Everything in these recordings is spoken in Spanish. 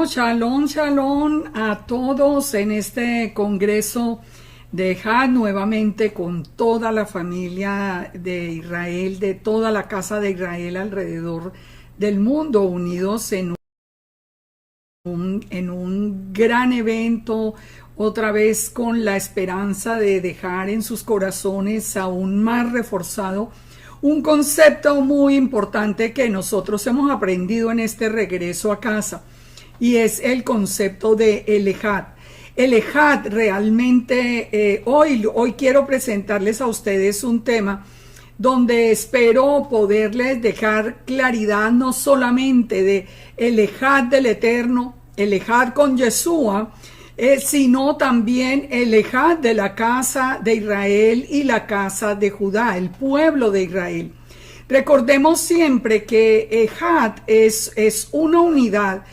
Shalom, shalom a todos en este congreso de Ejad, nuevamente con toda la familia de Israel, de toda la casa de Israel alrededor del mundo, unidos en un gran evento, otra vez con la esperanza de dejar en sus corazones aún más reforzado un concepto muy importante que nosotros hemos aprendido en este regreso a casa, y es el concepto de el Ejad. El Ejad realmente, hoy quiero presentarles a ustedes un tema donde espero poderles dejar claridad no solamente de el Ejad del Eterno, el Ejad con Yeshua, sino también el Ejad de la casa de Israel y la casa de Judá, el pueblo de Israel. Recordemos siempre que Ejad es una unidad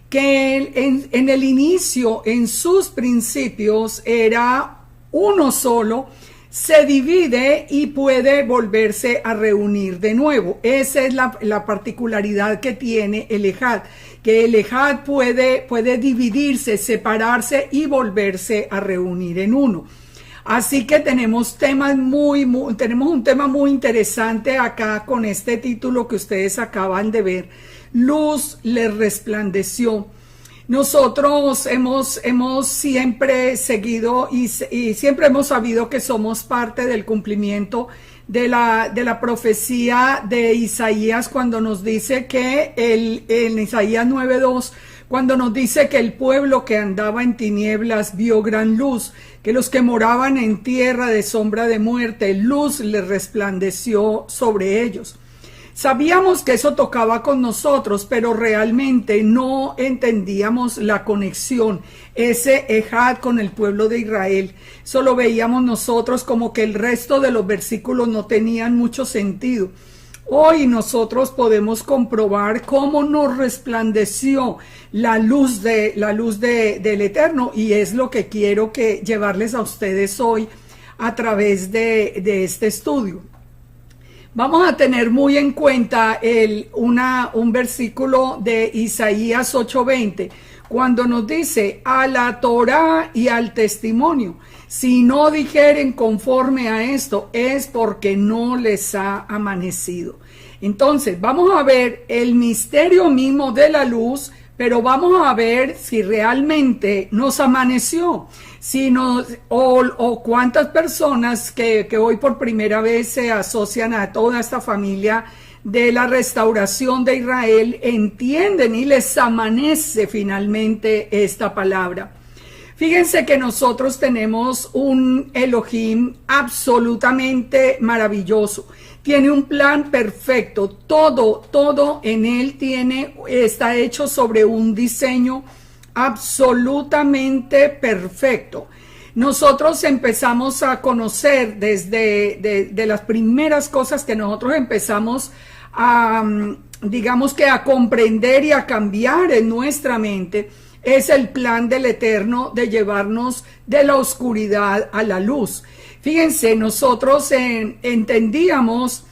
que en el inicio, en sus principios, era uno solo, se divide y puede volverse a reunir de nuevo. Esa es la particularidad que tiene el Ejad, que el Ejad puede dividirse, separarse y volverse a reunir en uno. Así que tenemos un tema muy interesante acá con este título que ustedes acaban de ver. Luz les resplandeció. Nosotros hemos siempre seguido y siempre hemos sabido que somos parte del cumplimiento de la profecía de Isaías, cuando nos dice que en Isaías 9:2, cuando nos dice que el pueblo que andaba en tinieblas vio gran luz, que los que moraban en tierra de sombra de muerte, luz les resplandeció sobre ellos. Sabíamos que eso tocaba con nosotros, pero realmente no entendíamos la conexión, ese Ejad con el pueblo de Israel. Solo veíamos nosotros como que el resto de los versículos no tenían mucho sentido. Hoy nosotros podemos comprobar cómo nos resplandeció la luz del Eterno, y es lo que quiero llevarles a ustedes hoy a través de este estudio. Vamos a tener muy en cuenta un versículo de Isaías 8:20, cuando nos dice: a la Torá y al testimonio, si no dijeren conforme a esto, es porque no les ha amanecido. Entonces, vamos a ver el misterio mismo de la luz, pero vamos a ver si realmente nos amaneció, o cuántas personas que hoy por primera vez se asocian a toda esta familia de la restauración de Israel entienden y les amanece finalmente esta palabra. Fíjense que nosotros tenemos un Elohim absolutamente maravilloso. Tiene un plan perfecto. Todo en él está hecho sobre un diseño absolutamente perfecto. Nosotros empezamos a conocer de las primeras cosas que nosotros empezamos a comprender y a cambiar en nuestra mente, es el plan del Eterno de llevarnos de la oscuridad a la luz. Fíjense, nosotros entendíamos,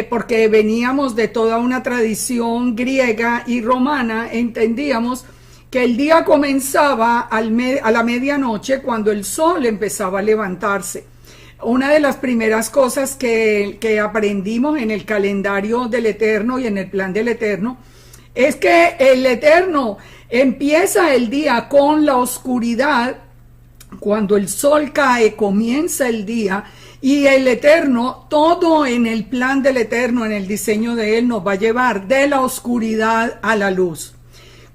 porque veníamos de toda una tradición griega y romana, entendíamos que el día comenzaba a la medianoche, cuando el sol empezaba a levantarse. Una de las primeras cosas que aprendimos en el calendario del Eterno y en el plan del Eterno es que el Eterno empieza el día con la oscuridad. Cuando el sol cae, comienza el día, y el Eterno, todo en el plan del Eterno, en el diseño de él, nos va a llevar de la oscuridad a la luz.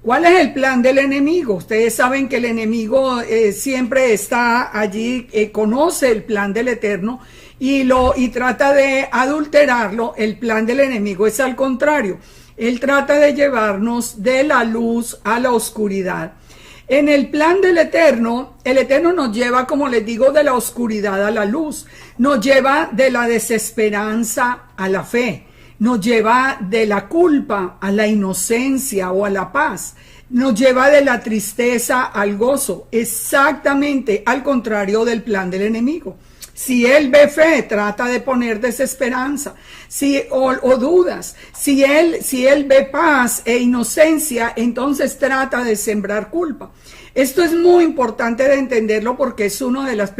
¿Cuál es el plan del enemigo? Ustedes saben que el enemigo siempre está allí, conoce el plan del Eterno y trata de adulterarlo. El plan del enemigo es al contrario. Él trata de llevarnos de la luz a la oscuridad. En el plan del Eterno, el Eterno nos lleva, como les digo, de la oscuridad a la luz. Nos lleva de la desesperanza a la fe. Nos lleva de la culpa a la inocencia o a la paz. Nos lleva de la tristeza al gozo. Exactamente al contrario del plan del enemigo. Si él ve fe, trata de poner desesperanza, o dudas. Si él ve paz e inocencia, entonces trata de sembrar culpa. Esto es muy importante de entenderlo porque es uno de los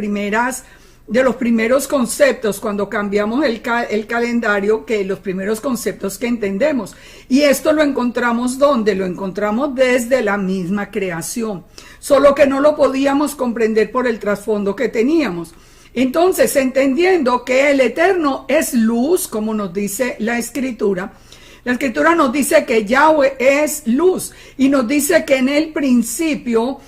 primeros conceptos cuando cambiamos el calendario, que los primeros conceptos que entendemos. Y esto lo encontramos ¿dónde? Lo encontramos desde la misma creación, solo que no lo podíamos comprender por el trasfondo que teníamos. Entonces, entendiendo que el Eterno es luz, como nos dice la Escritura nos dice que Yahweh es luz y nos dice que en el principio,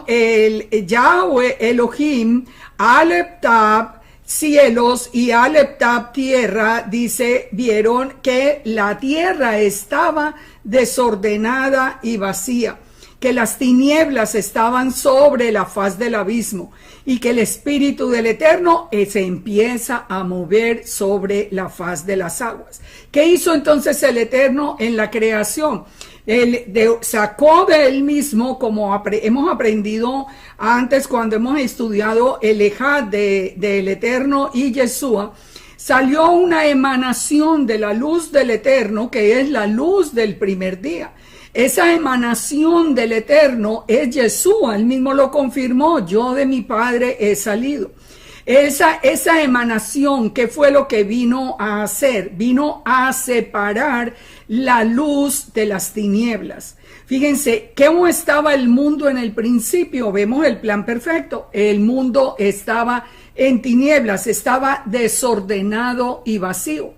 el Yahweh Elohim, Aleph Tab, cielos, y Aleph Tab, tierra, dice, vieron que la tierra estaba desordenada y vacía, que las tinieblas estaban sobre la faz del abismo y que el Espíritu del Eterno se empieza a mover sobre la faz de las aguas. ¿Qué hizo entonces el Eterno en la creación? Sacó de él mismo, como hemos aprendido antes cuando hemos estudiado el Ejad del Eterno y Yeshua, salió una emanación de la luz del Eterno, que es la luz del primer día. Esa emanación del Eterno es Yeshua, él mismo lo confirmó, yo de mi Padre he salido. Esa emanación, ¿qué fue lo que vino a hacer? Vino a separar la luz de las tinieblas. Fíjense, ¿cómo estaba el mundo en el principio? Vemos el plan perfecto. El mundo estaba en tinieblas, estaba desordenado y vacío.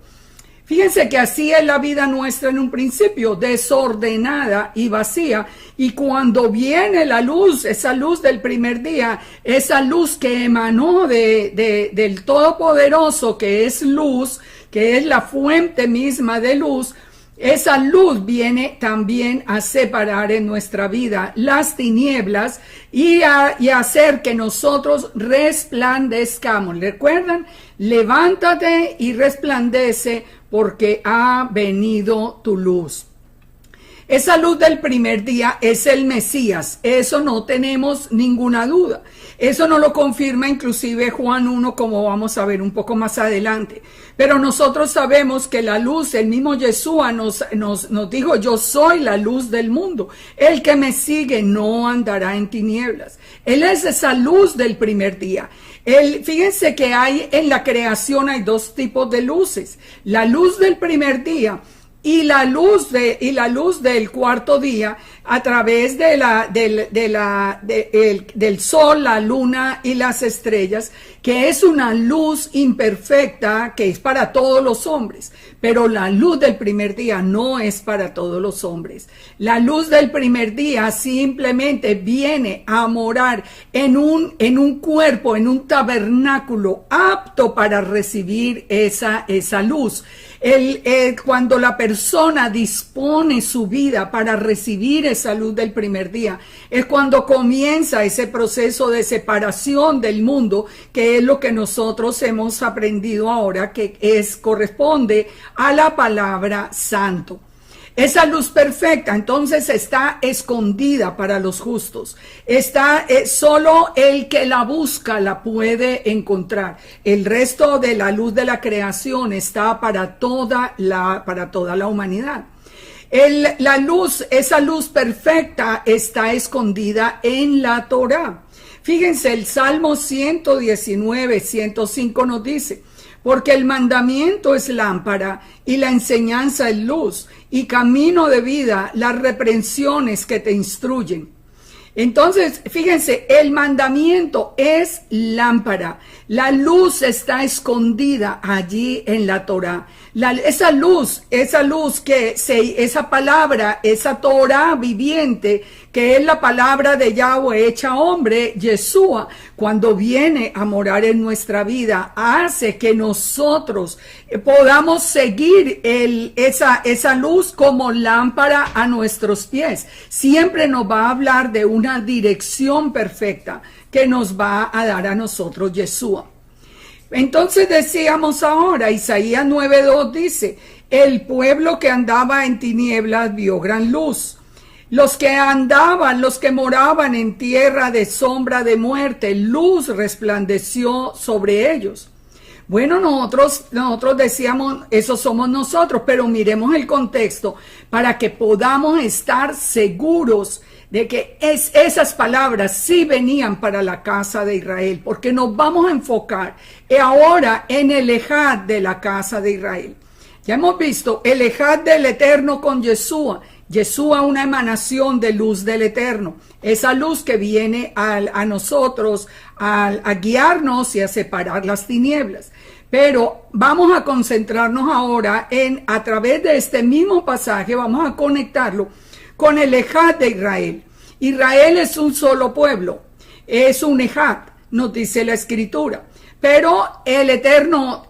Fíjense que así es la vida nuestra en un principio, desordenada y vacía. Y cuando viene la luz, esa luz del primer día, esa luz que emanó del Todopoderoso, que es luz, que es la fuente misma de luz, esa luz viene también a separar en nuestra vida las tinieblas y a hacer que nosotros resplandezcamos. ¿Recuerdan? Levántate y resplandece porque ha venido tu luz. Esa luz del primer día es el Mesías, eso no tenemos ninguna duda. Eso nos lo confirma inclusive Juan 1, como vamos a ver un poco más adelante. Pero nosotros sabemos que la luz, el mismo Yeshua nos dijo, yo soy la luz del mundo. El que me sigue no andará en tinieblas. Él es esa luz del primer día. Fíjense que en la creación hay dos tipos de luces. La luz del primer día y la luz del cuarto día a través del sol, la luna y las estrellas, que es una luz imperfecta que es para todos los hombres, pero la luz del primer día no es para todos los hombres. La luz del primer día simplemente viene a morar en un cuerpo, en un tabernáculo apto para recibir esa luz. Cuando la persona dispone su vida para recibir esa luz del primer día, es cuando comienza ese proceso de separación del mundo, que es lo que nosotros hemos aprendido ahora, que corresponde a la palabra santo. Esa luz perfecta entonces está escondida para los justos. Solo el que la busca la puede encontrar. El resto de la luz de la creación está para toda la humanidad. Esa luz perfecta está escondida en la Torá. Fíjense, el Salmo 119, 105 nos dice: porque el mandamiento es lámpara y la enseñanza es luz y camino de vida, las reprensiones que te instruyen. Entonces, fíjense, el mandamiento es lámpara. La luz está escondida allí en la Torá. Esa palabra, esa Torá viviente, que es la palabra de Yahweh hecha hombre, Yeshua, cuando viene a morar en nuestra vida, hace que nosotros podamos seguir esa luz como lámpara a nuestros pies. Siempre nos va a hablar de una dirección perfecta que nos va a dar a nosotros Yeshua. Entonces decíamos ahora, Isaías 9:2 dice: el pueblo que andaba en tinieblas vio gran luz. Los que andaban, los que moraban en tierra de sombra de muerte, luz resplandeció sobre ellos. Bueno, nosotros decíamos, eso somos nosotros, pero miremos el contexto para que podamos estar seguros de que esas palabras sí venían para la casa de Israel, porque nos vamos a enfocar ahora en el ejad de la casa de Israel. Ya hemos visto el ejad del Eterno con Yeshua. Yeshua, una emanación de luz del Eterno, esa luz que viene a nosotros a guiarnos y a separar las tinieblas. Pero vamos a concentrarnos ahora a través de este mismo pasaje, vamos a conectarlo con el ejad de Israel. Israel es un solo pueblo, es un ejad, nos dice la Escritura. Pero el Eterno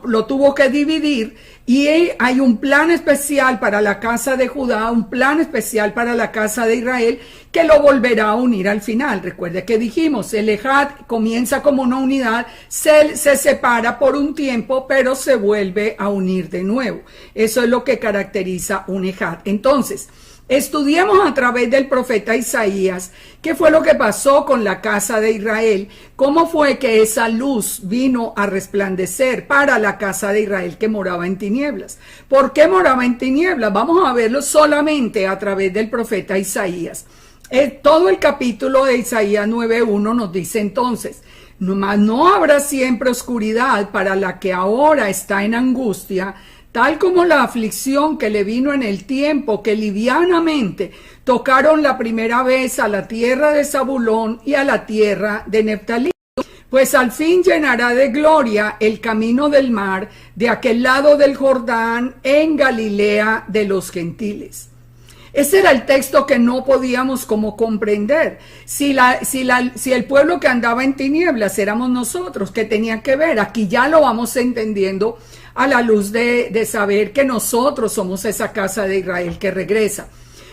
lo tuvo que dividir y hay un plan especial para la casa de Judá, un plan especial para la casa de Israel que lo volverá a unir al final. Recuerde que dijimos, el ejad comienza como una unidad, se separa por un tiempo, pero se vuelve a unir de nuevo. Eso es lo que caracteriza un ejad. Entonces, estudiemos a través del profeta Isaías qué fue lo que pasó con la casa de Israel, cómo fue que esa luz vino a resplandecer para la casa de Israel que moraba en tinieblas. ¿Por qué moraba en tinieblas? Vamos a verlo solamente a través del profeta Isaías. Todo el capítulo de Isaías 9:1 nos dice entonces: no habrá siempre oscuridad para la que ahora está en angustia, tal como la aflicción que le vino en el tiempo que livianamente tocaron la primera vez a la tierra de Zabulón y a la tierra de Neftalí. Pues al fin llenará de gloria el camino del mar de aquel lado del Jordán en Galilea de los gentiles. Ese era el texto que no podíamos como comprender. Si el pueblo que andaba en tinieblas éramos nosotros, ¿qué tenía que ver? Aquí ya lo vamos entendiendo a la luz de saber que nosotros somos esa casa de Israel que regresa.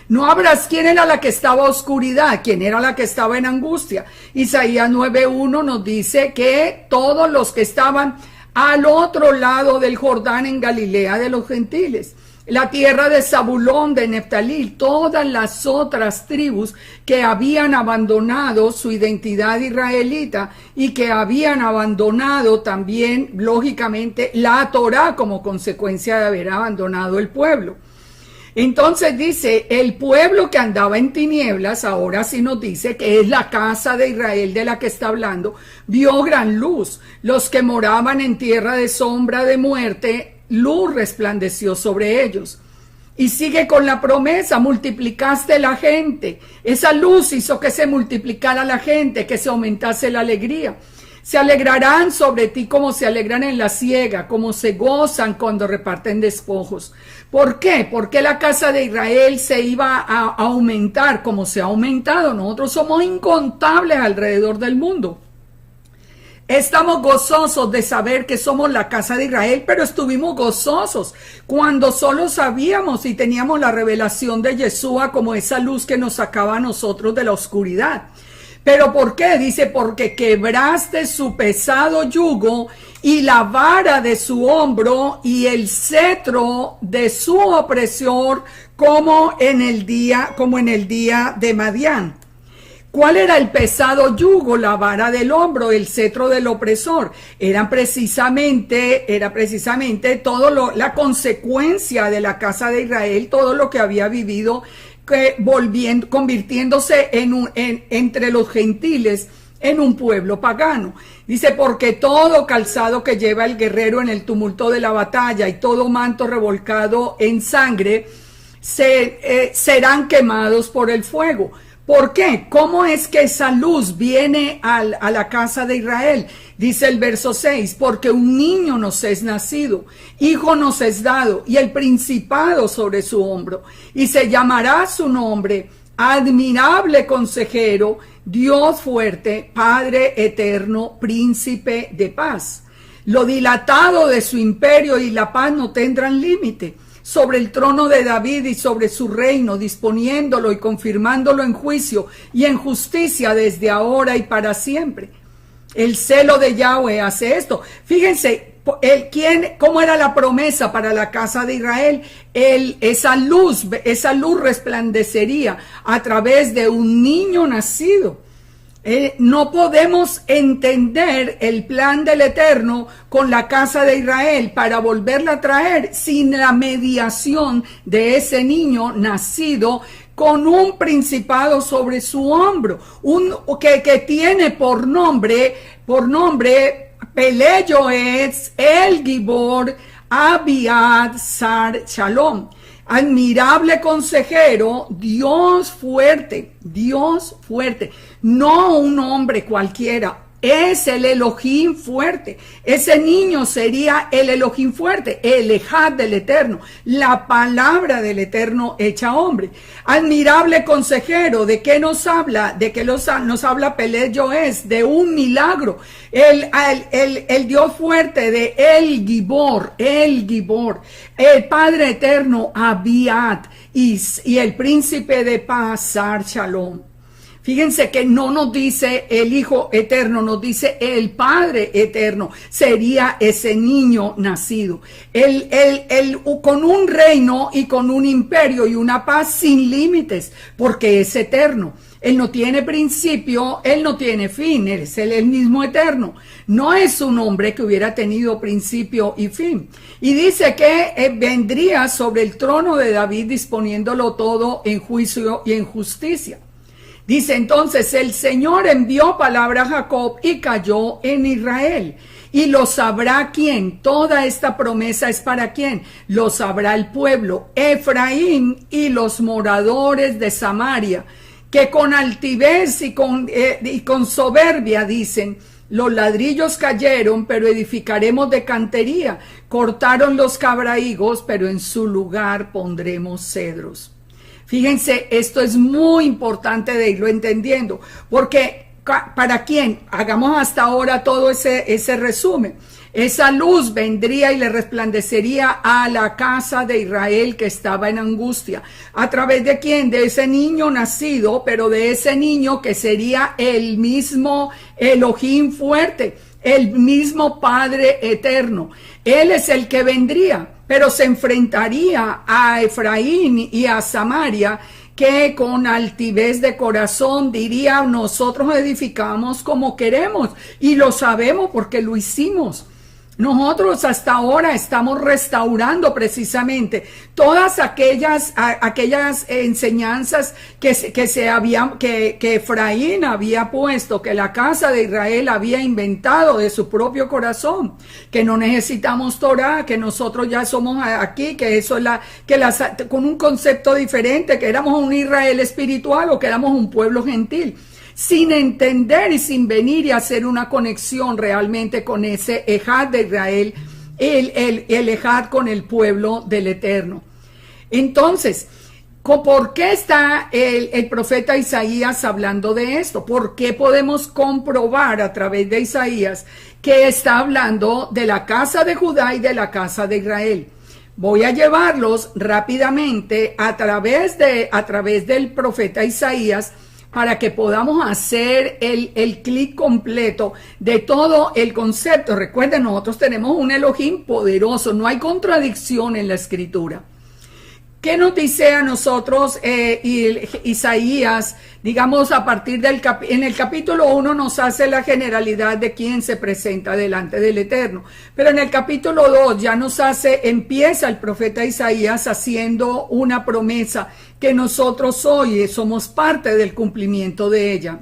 No habrás quién era la que estaba a oscuridad, quién era la que estaba en angustia. Isaías 9:1 nos dice que todos los que estaban al otro lado del Jordán en Galilea de los gentiles, la tierra de Zabulón, de Neftalí, todas las otras tribus que habían abandonado su identidad israelita y que habían abandonado también, lógicamente, la Torá como consecuencia de haber abandonado el pueblo. Entonces dice, el pueblo que andaba en tinieblas, ahora sí nos dice que es la casa de Israel de la que está hablando, vio gran luz. Los que moraban en tierra de sombra de muerte, luz resplandeció sobre ellos. Y sigue con la promesa: multiplicaste la gente. Esa luz hizo que se multiplicara la gente, que se aumentase la alegría. Se alegrarán sobre ti como se alegran en la siega, como se gozan cuando reparten despojos. ¿Por qué? Porque la casa de Israel se iba a aumentar como se ha aumentado. Nosotros somos incontables alrededor del mundo. Estamos gozosos de saber que somos la casa de Israel, pero estuvimos gozosos cuando solo sabíamos y teníamos la revelación de Yeshua como esa luz que nos sacaba a nosotros de la oscuridad. ¿Pero por qué? Dice, porque quebraste su pesado yugo y la vara de su hombro y el cetro de su opresor como en el día de Madián. ¿Cuál era el pesado yugo? La vara del hombro, el cetro del opresor. Era precisamente la consecuencia de la casa de Israel, todo lo que había vivido, convirtiéndose entre los gentiles en un pueblo pagano. Dice, porque todo calzado que lleva el guerrero en el tumulto de la batalla y todo manto revolcado en sangre serán quemados por el fuego. ¿Por qué? ¿Cómo es que esa luz viene a la casa de Israel? Dice el verso 6, porque un niño nos es nacido, hijo nos es dado, y el principado sobre su hombro, y se llamará su nombre, admirable consejero, Dios fuerte, Padre eterno, príncipe de paz. Lo dilatado de su imperio y la paz no tendrán límite sobre el trono de David y sobre su reino, disponiéndolo y confirmándolo en juicio y en justicia desde ahora y para siempre. El celo de Yahweh hace esto. Fíjense, ¿Cómo era la promesa para la casa de Israel? Esa luz resplandecería a través de un niño nacido. No podemos entender el plan del Eterno con la casa de Israel para volverla a traer sin la mediación de ese niño nacido con un principado sobre su hombro, que tiene por nombre Peleyo es el Gibor Abiad Sar Shalom. Admirable consejero, Dios fuerte, no un hombre cualquiera, es el Elohim fuerte. Ese niño sería el Elohim fuerte, el Ejad del Eterno, la palabra del Eterno hecha hombre. Admirable consejero, ¿de qué nos habla? ¿De qué nos habla Peleyo es? De un milagro. El Dios fuerte de el Gibor, el Padre Eterno Abiad y el príncipe de paz Sar Shalom. Fíjense que no nos dice el Hijo Eterno, nos dice el Padre Eterno. Sería ese niño nacido. Con un reino y con un imperio y una paz sin límites, porque es eterno. Él no tiene principio, él no tiene fin, él es el mismo eterno. No es un hombre que hubiera tenido principio y fin. Y dice que vendría sobre el trono de David disponiéndolo todo en juicio y en justicia. Dice entonces, el Señor envió palabra a Jacob y cayó en Israel. ¿Y lo sabrá quién? Toda esta promesa es para quién. Lo sabrá el pueblo, Efraín y los moradores de Samaria, que con altivez y con soberbia dicen, los ladrillos cayeron, pero edificaremos de cantería. Cortaron los cabrahigos, pero en su lugar pondremos cedros. Fíjense, esto es muy importante de irlo entendiendo, porque ¿para quién? Hagamos hasta ahora todo ese resumen. Esa luz vendría y le resplandecería a la casa de Israel que estaba en angustia. ¿A través de quién? De ese niño nacido, pero de ese niño que sería el mismo Elohim fuerte, el mismo Padre eterno. Él es el que vendría, pero se enfrentaría a Efraín y a Samaria, que con altivez de corazón diría, nosotros edificamos como queremos y lo sabemos porque lo hicimos. Nosotros hasta ahora estamos restaurando precisamente todas aquellas enseñanzas que Efraín había puesto, que la casa de Israel había inventado de su propio corazón, que no necesitamos Torah, que nosotros ya somos aquí, que eso es con un concepto diferente, que éramos un Israel espiritual o que éramos un pueblo gentil, sin entender y sin venir y hacer una conexión realmente con ese Ejad de Israel, el Ejad con el pueblo del Eterno. Entonces, ¿por qué está el profeta Isaías hablando de esto? ¿Por qué podemos comprobar a través de Isaías que está hablando de la casa de Judá y de la casa de Israel? Voy a llevarlos rápidamente a través del profeta Isaías, para que podamos hacer el clic completo de todo el concepto. Recuerden, nosotros tenemos un Elohim poderoso, no hay contradicción en la escritura. ¿Qué nos dice a nosotros Isaías? Digamos, a partir en el capítulo 1 nos hace la generalidad de quién se presenta delante del Eterno. Pero en el capítulo 2 ya empieza el profeta Isaías haciendo una promesa que nosotros hoy somos parte del cumplimiento de ella.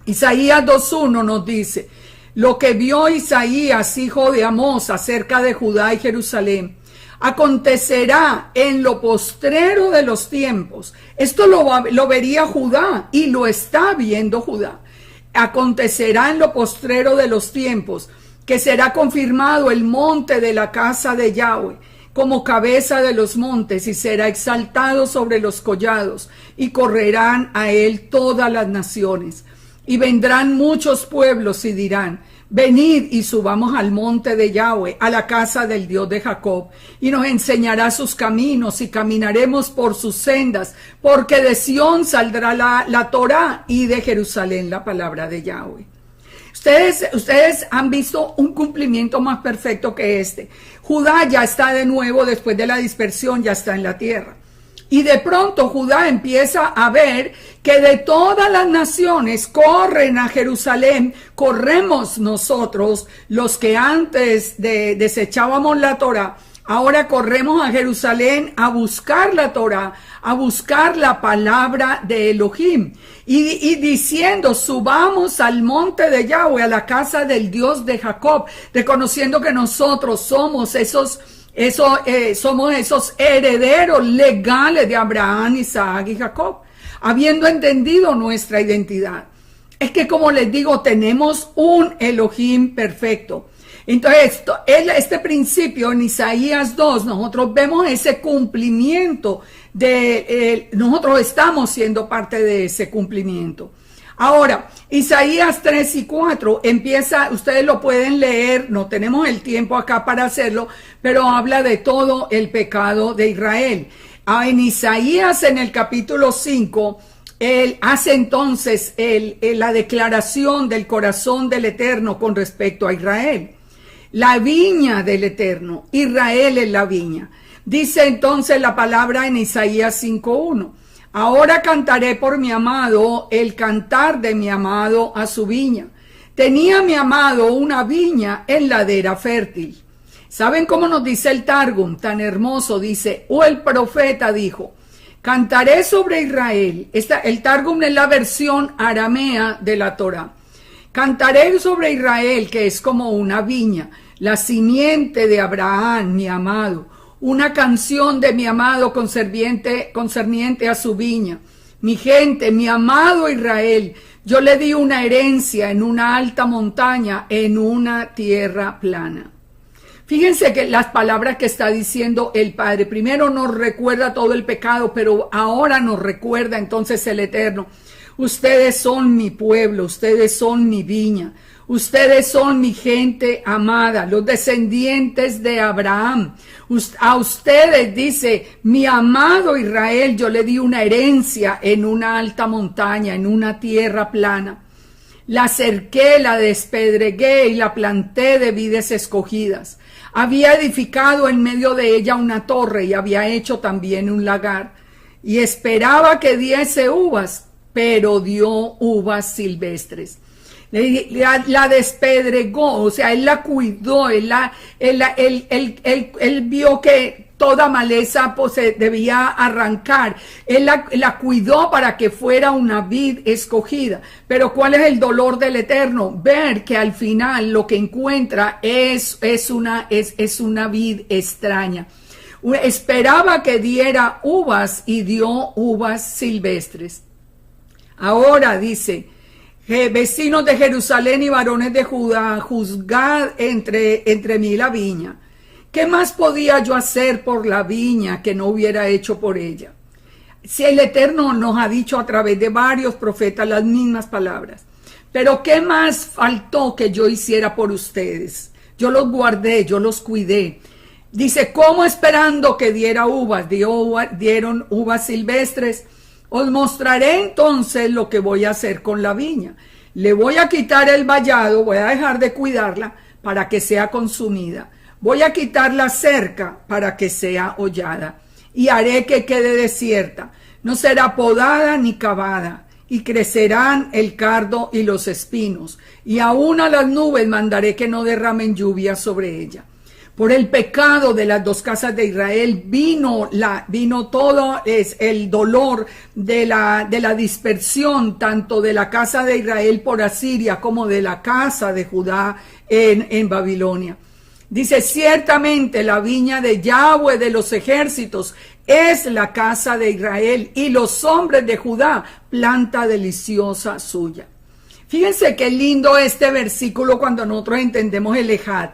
Isaías 2:1 nos dice, lo que vio Isaías, hijo de Amós, acerca de Judá y Jerusalén, acontecerá en lo postrero de los tiempos. Esto lo vería Judá y lo está viendo Judá. Acontecerá en lo postrero de los tiempos, que será confirmado el monte de la casa de Yahweh como cabeza de los montes, y será exaltado sobre los collados, y correrán a él todas las naciones. Y vendrán muchos pueblos y dirán, venid y subamos al monte de Yahweh, a la casa del Dios de Jacob, y nos enseñará sus caminos, y caminaremos por sus sendas, porque de Sión saldrá la Torá, y de Jerusalén la palabra de Yahweh. Ustedes han visto un cumplimiento más perfecto que este. Judá ya está de nuevo, después de la dispersión, ya está en la tierra. Y de pronto Judá empieza a ver que de todas las naciones corren a Jerusalén, corremos nosotros, los que antes desechábamos la Torá, ahora corremos a Jerusalén a buscar la Torá, a buscar la palabra de Elohim. Y diciendo, subamos al monte de Yahweh, a la casa del Dios de Jacob, reconociendo que nosotros somos esos herederos legales de Abraham, Isaac y Jacob, habiendo entendido nuestra identidad. Es que, como les digo, tenemos un Elohim perfecto. Entonces, este principio en Isaías 2, nosotros vemos ese cumplimiento nosotros estamos siendo parte de ese cumplimiento. Ahora, Isaías 3 y 4 empieza, ustedes lo pueden leer, no tenemos el tiempo acá para hacerlo, pero habla de todo el pecado de Israel. En Isaías, en el capítulo 5, él hace entonces la declaración del corazón del Eterno con respecto a Israel. La viña del Eterno, Israel es la viña. Dice entonces la palabra en Isaías 5:1. Ahora cantaré por mi amado el cantar de mi amado a su viña. Tenía mi amado una viña en ladera fértil. ¿Saben cómo nos dice el Targum? Tan hermoso, dice, el profeta dijo, cantaré sobre Israel. El Targum es la versión aramea de la Torá. Cantaré sobre Israel, que es como una viña, la simiente de Abraham, mi amado. Una canción de mi amado concerniente a su viña. Mi gente, mi amado Israel, yo le di una herencia en una alta montaña, en una tierra plana. Fíjense que las palabras que está diciendo el Padre, primero nos recuerda todo el pecado, pero ahora nos recuerda entonces el Eterno. Ustedes son mi pueblo, ustedes son mi viña. Ustedes son mi gente amada, los descendientes de Abraham. A ustedes, dice, mi amado Israel, yo le di una herencia en una alta montaña, en una tierra plana. La cerqué, la despedregué y la planté de vides escogidas. Había edificado en medio de ella una torre y había hecho también un lagar. Y esperaba que diese uvas, pero dio uvas silvestres. La despedregó, o sea, él la cuidó, él vio que toda maleza pues, se debía arrancar, él la cuidó para que fuera una vid escogida. Pero ¿cuál es el dolor del Eterno? Ver que al final lo que encuentra es una vid extraña. Esperaba que diera uvas y dio uvas silvestres. Ahora dice, vecinos de Jerusalén y varones de Judá, juzgad entre mí la viña. ¿Qué más podía yo hacer por la viña que no hubiera hecho por ella? Si el Eterno nos ha dicho a través de varios profetas las mismas palabras. Pero ¿qué más faltó que yo hiciera por ustedes? Yo los guardé, yo los cuidé. Dice, ¿cómo esperando que diera uvas? Dieron uvas silvestres. Os mostraré entonces lo que voy a hacer con la viña. Le voy a quitar el vallado, voy a dejar de cuidarla para que sea consumida. Voy a quitar la cerca para que sea hollada. Y haré que quede desierta. No será podada ni cavada. Y crecerán el cardo y los espinos. Y aún a las nubes mandaré que no derramen lluvia sobre ella. Por el pecado de las dos casas de Israel vino todo el dolor de la dispersión, tanto de la casa de Israel por Asiria como de la casa de Judá en Babilonia. Dice, ciertamente la viña de Yahweh de los ejércitos es la casa de Israel y los hombres de Judá, planta deliciosa suya. Fíjense qué lindo este versículo cuando nosotros entendemos el Ejad.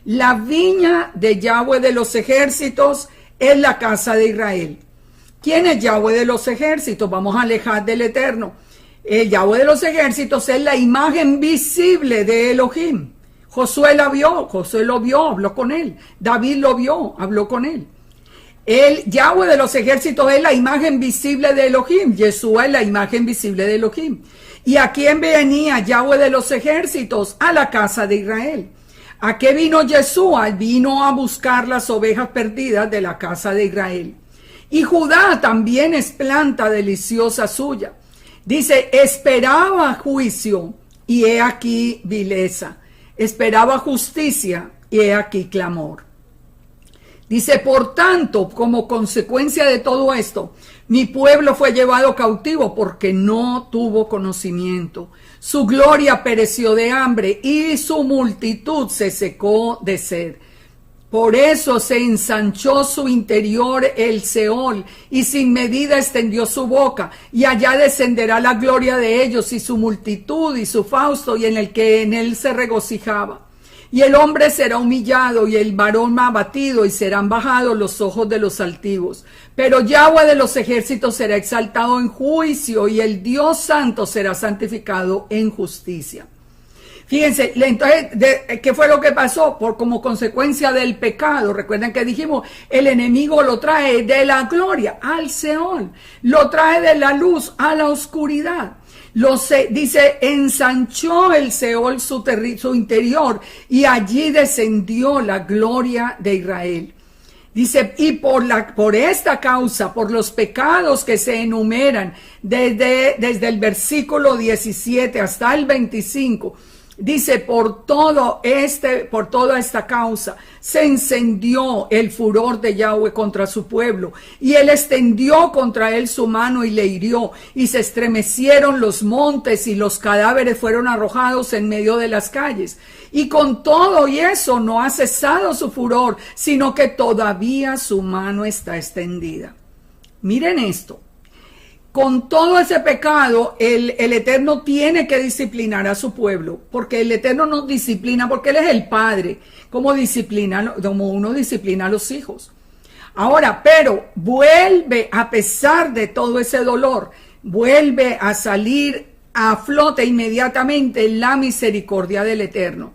La viña de Yahweh de los ejércitos es la casa de Israel. ¿Quién es Yahweh de los ejércitos? Vamos a alejar del Eterno. El Yahweh de los ejércitos es la imagen visible de Elohim. Josué lo vio, habló con él. David lo vio, habló con él. Yahweh de los ejércitos es la imagen visible de Elohim. Yeshua es la imagen visible de Elohim. ¿Y a quién venía Yahweh de los ejércitos? A la casa de Israel. ¿A qué vino Yeshua? Vino a buscar las ovejas perdidas de la casa de Israel. Y Judá también es planta deliciosa suya. Dice, esperaba juicio y he aquí vileza. Esperaba justicia y he aquí clamor. Dice, por tanto, como consecuencia de todo esto, mi pueblo fue llevado cautivo porque no tuvo conocimiento. Su gloria pereció de hambre y su multitud se secó de sed. Por eso se ensanchó su interior el Seol y sin medida extendió su boca, y allá descenderá la gloria de ellos y su multitud y su fausto y en el que en él se regocijaba. Y el hombre será humillado y el varón abatido y serán bajados los ojos de los altivos. Pero Yahweh de los ejércitos será exaltado en juicio y el Dios santo será santificado en justicia. Fíjense, entonces, ¿qué fue lo que pasó? Como consecuencia del pecado, recuerden que dijimos, el enemigo lo trae de la gloria al Seol, lo trae de la luz a la oscuridad. Dice, ensanchó el Seol su interior y allí descendió la gloria de Israel. Dice, y por esta causa, por los pecados que se enumeran desde el versículo 17 hasta el 25, dice, por toda esta causa se encendió el furor de Yahweh contra su pueblo, y él extendió contra él su mano y le hirió, y se estremecieron los montes y los cadáveres fueron arrojados en medio de las calles. Y con todo y eso no ha cesado su furor, sino que todavía su mano está extendida. Miren esto. Con todo ese pecado, el Eterno tiene que disciplinar a su pueblo, porque el Eterno nos disciplina, porque Él es el Padre, como uno disciplina a los hijos. Ahora, pero vuelve, a pesar de todo ese dolor, vuelve a salir a flote inmediatamente la misericordia del Eterno.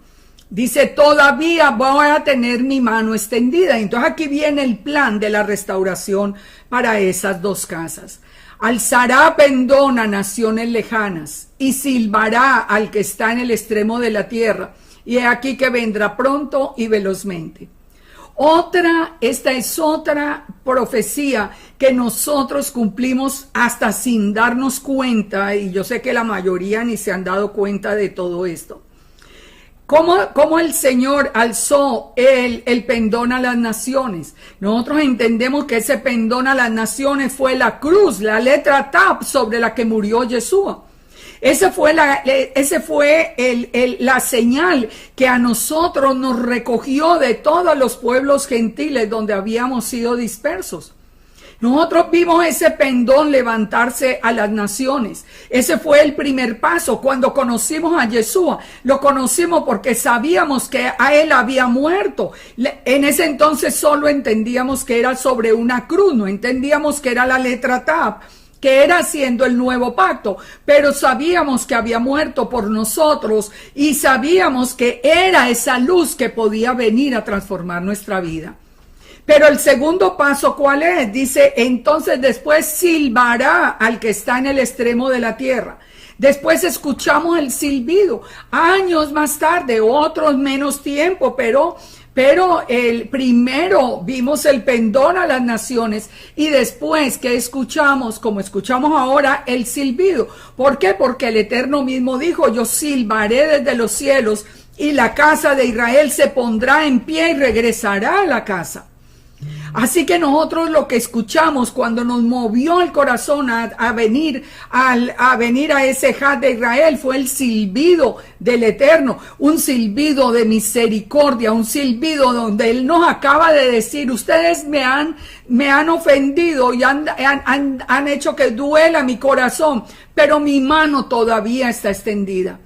Dice, todavía voy a tener mi mano extendida. Entonces aquí viene el plan de la restauración para esas dos casas. Alzará pendón a naciones lejanas y silbará al que está en el extremo de la tierra. Y he aquí que vendrá pronto y velozmente. Esta es otra profecía que nosotros cumplimos hasta sin darnos cuenta. Y yo sé que la mayoría ni se han dado cuenta de todo esto. ¿Cómo el Señor alzó el pendón a las naciones? Nosotros entendemos que ese pendón a las naciones fue la cruz, la letra Taf sobre la que murió Yeshua. Ese fue la señal que a nosotros nos recogió de todos los pueblos gentiles donde habíamos sido dispersos. Nosotros vimos ese pendón levantarse a las naciones. Ese fue el primer paso. Cuando conocimos a Yeshua, lo conocimos porque sabíamos que a él había muerto. En ese entonces solo entendíamos que era sobre una cruz, no entendíamos que era la letra Taf, que era haciendo el nuevo pacto, pero sabíamos que había muerto por nosotros y sabíamos que era esa luz que podía venir a transformar nuestra vida. Pero el segundo paso, ¿cuál es? Dice, entonces después silbará al que está en el extremo de la tierra. Después escuchamos el silbido. Años más tarde, otros menos tiempo, pero el primero vimos el pendón a las naciones y después que escuchamos, como escuchamos ahora, el silbido. ¿Por qué? Porque el Eterno mismo dijo, yo silbaré desde los cielos y la casa de Israel se pondrá en pie y regresará a la casa. Así que nosotros lo que escuchamos cuando nos movió el corazón a venir a ese Had de Israel fue el silbido del Eterno, un silbido de misericordia, un silbido donde Él nos acaba de decir, ustedes me han ofendido y han hecho que duela mi corazón, pero mi mano todavía está extendida.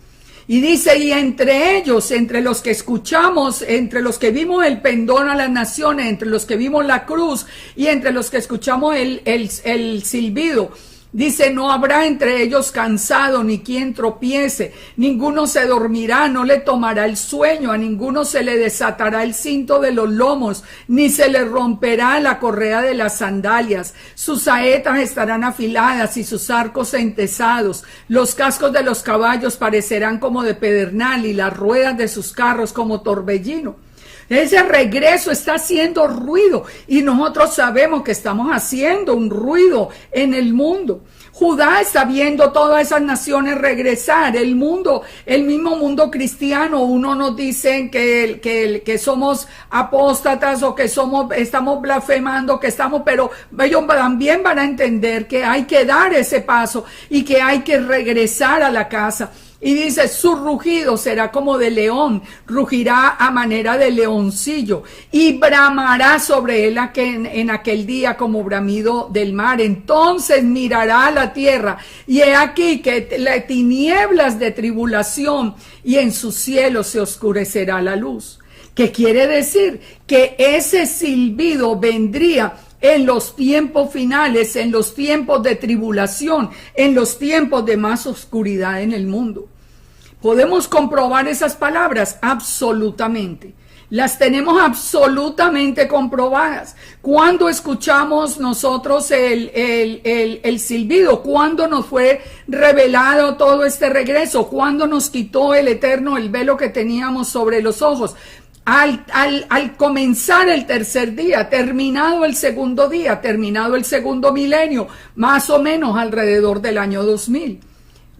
Y dice, y entre ellos, entre los que escuchamos, entre los que vimos el pendón a las naciones, entre los que vimos la cruz y entre los que escuchamos el silbido, Dice, no habrá entre ellos cansado ni quien tropiece, ninguno se dormirá, no le tomará el sueño, a ninguno se le desatará el cinto de los lomos, ni se le romperá la correa de las sandalias. Sus saetas estarán afiladas y sus arcos entesados. Los cascos de los caballos parecerán como de pedernal y las ruedas de sus carros como torbellino. Ese regreso está haciendo ruido y nosotros sabemos que estamos haciendo un ruido en el mundo. Judá está viendo todas esas naciones regresar, el mundo, el mismo mundo cristiano. Uno nos dicen que somos apóstatas o que estamos blasfemando, pero ellos también van a entender que hay que dar ese paso y que hay que regresar a la casa. Y dice, su rugido será como de león, rugirá a manera de leoncillo y bramará sobre él en aquel día como bramido del mar. Entonces mirará a la tierra y he aquí que las tinieblas de tribulación y en su cielo se oscurecerá la luz. ¿Qué quiere decir? Que ese silbido vendría en los tiempos finales, en los tiempos de tribulación, en los tiempos de más oscuridad en el mundo. ¿Podemos comprobar esas palabras? Absolutamente. Las tenemos absolutamente comprobadas. ¿Cuándo escuchamos nosotros el silbido? ¿Cuándo nos fue revelado todo este regreso? ¿Cuándo nos quitó el Eterno el velo que teníamos sobre los ojos? Al comenzar el tercer día, terminado el segundo día, terminado el segundo milenio, más o menos alrededor del año 2000.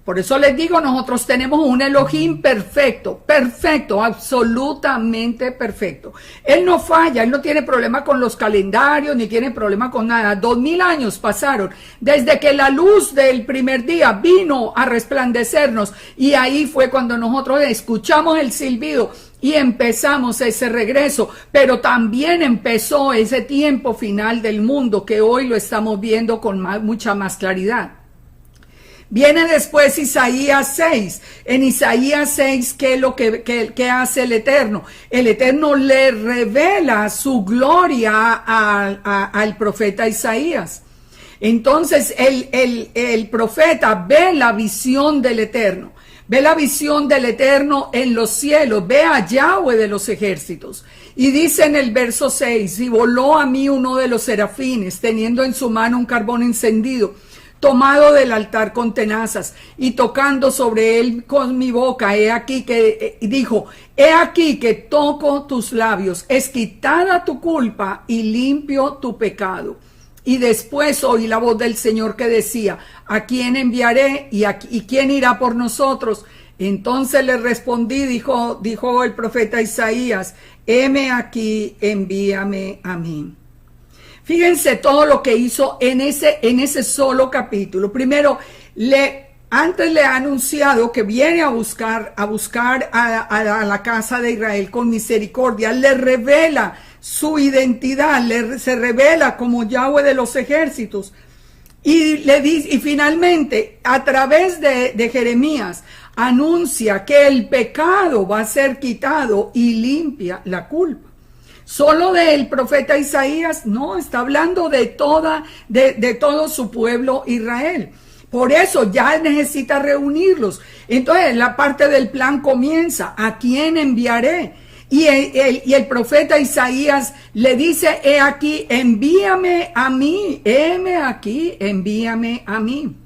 Por eso les digo, nosotros tenemos un Elohim perfecto, perfecto, absolutamente perfecto. Él no falla, él no tiene problema con los calendarios, ni tiene problema con nada. 2000 años pasaron desde que la luz del primer día vino a resplandecernos y ahí fue cuando nosotros escuchamos el silbido y empezamos ese regreso, pero también empezó ese tiempo final del mundo que hoy lo estamos viendo con mucha más claridad. Viene después Isaías 6. En Isaías 6, ¿qué es lo que hace el Eterno? El Eterno le revela su gloria al profeta Isaías. Entonces el profeta ve la visión del Eterno. Ve la visión del Eterno en los cielos, ve a Yahweh de los ejércitos. Y dice en el verso 6, y voló a mí uno de los serafines, teniendo en su mano un carbón encendido, tomado del altar con tenazas, y tocando sobre él con mi boca, dijo, he aquí que toco tus labios, es quitada tu culpa y limpio tu pecado. Y después oí la voz del Señor que decía, ¿a quién enviaré y quién irá por nosotros? Entonces le respondí, dijo el profeta Isaías, heme aquí, envíame a mí. Fíjense todo lo que hizo en ese solo capítulo. Primero, antes le ha anunciado que viene a buscar a la casa de Israel con misericordia. Le revela su identidad, se revela como Yahweh de los ejércitos. Y le dice, y finalmente, a través de Jeremías, anuncia que el pecado va a ser quitado y limpia la culpa. Solo del profeta Isaías, no, está hablando de todo su pueblo Israel. Por eso ya necesita reunirlos. Entonces la parte del plan comienza, ¿a quién enviaré? Y el profeta Isaías le dice, he aquí, envíame a mí, heme aquí, envíame a mí.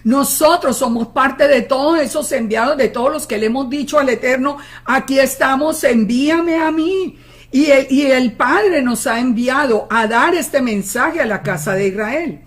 Nosotros somos parte de todos esos enviados, de todos los que le hemos dicho al Eterno, aquí estamos, envíame a mí. Y el Padre nos ha enviado a dar este mensaje a la casa de Israel.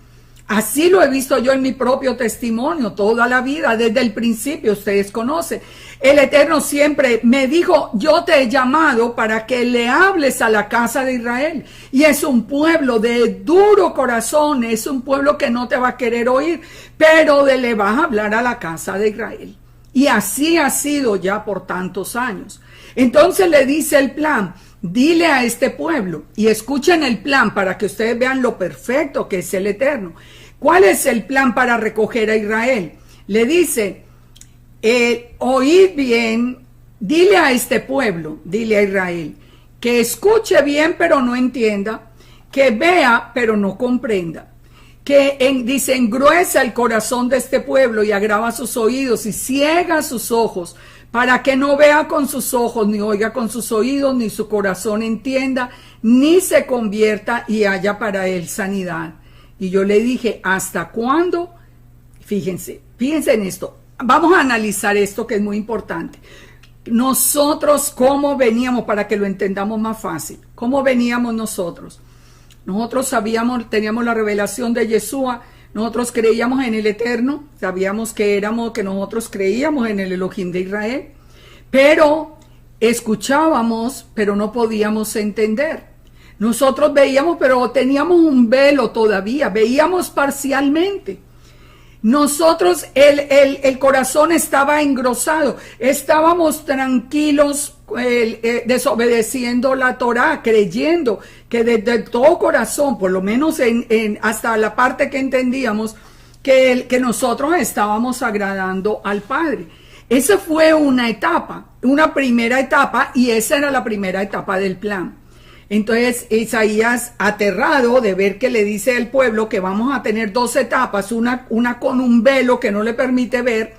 Así lo he visto yo en mi propio testimonio toda la vida, desde el principio, ustedes conocen. El Eterno siempre me dijo, yo te he llamado para que le hables a la casa de Israel. Y es un pueblo de duro corazón, es un pueblo que no te va a querer oír, pero le vas a hablar a la casa de Israel. Y así ha sido ya por tantos años. Entonces le dice el plan, dile a este pueblo, y escuchen el plan para que ustedes vean lo perfecto que es el Eterno. ¿Cuál es el plan para recoger a Israel? Le dice, oíd bien, dile a este pueblo, dile a Israel, que escuche bien pero no entienda, que vea pero no comprenda, dice, engruesa el corazón de este pueblo y agrava sus oídos y ciega sus ojos, para que no vea con sus ojos, ni oiga con sus oídos, ni su corazón entienda, ni se convierta y haya para él sanidad. Y yo le dije, ¿hasta cuándo? Fíjense en esto. Vamos a analizar esto que es muy importante. Nosotros, ¿cómo veníamos? Para que lo entendamos más fácil. ¿Cómo veníamos nosotros? Nosotros teníamos la revelación de Yeshua. Nosotros creíamos en el Eterno, sabíamos que nosotros creíamos en el Elohim de Israel, pero escuchábamos, pero no podíamos entender. Nosotros veíamos, pero teníamos un velo todavía, veíamos parcialmente. Nosotros, el corazón estaba engrosado, estábamos tranquilos, desobedeciendo la Torá, creyendo que desde todo corazón, por lo menos hasta la parte que entendíamos, que nosotros estábamos agradando al Padre. Esa fue una primera etapa, y esa era la primera etapa del plan. Entonces Isaías, aterrado de ver que le dice al pueblo que vamos a tener dos etapas, una con un velo que no le permite ver,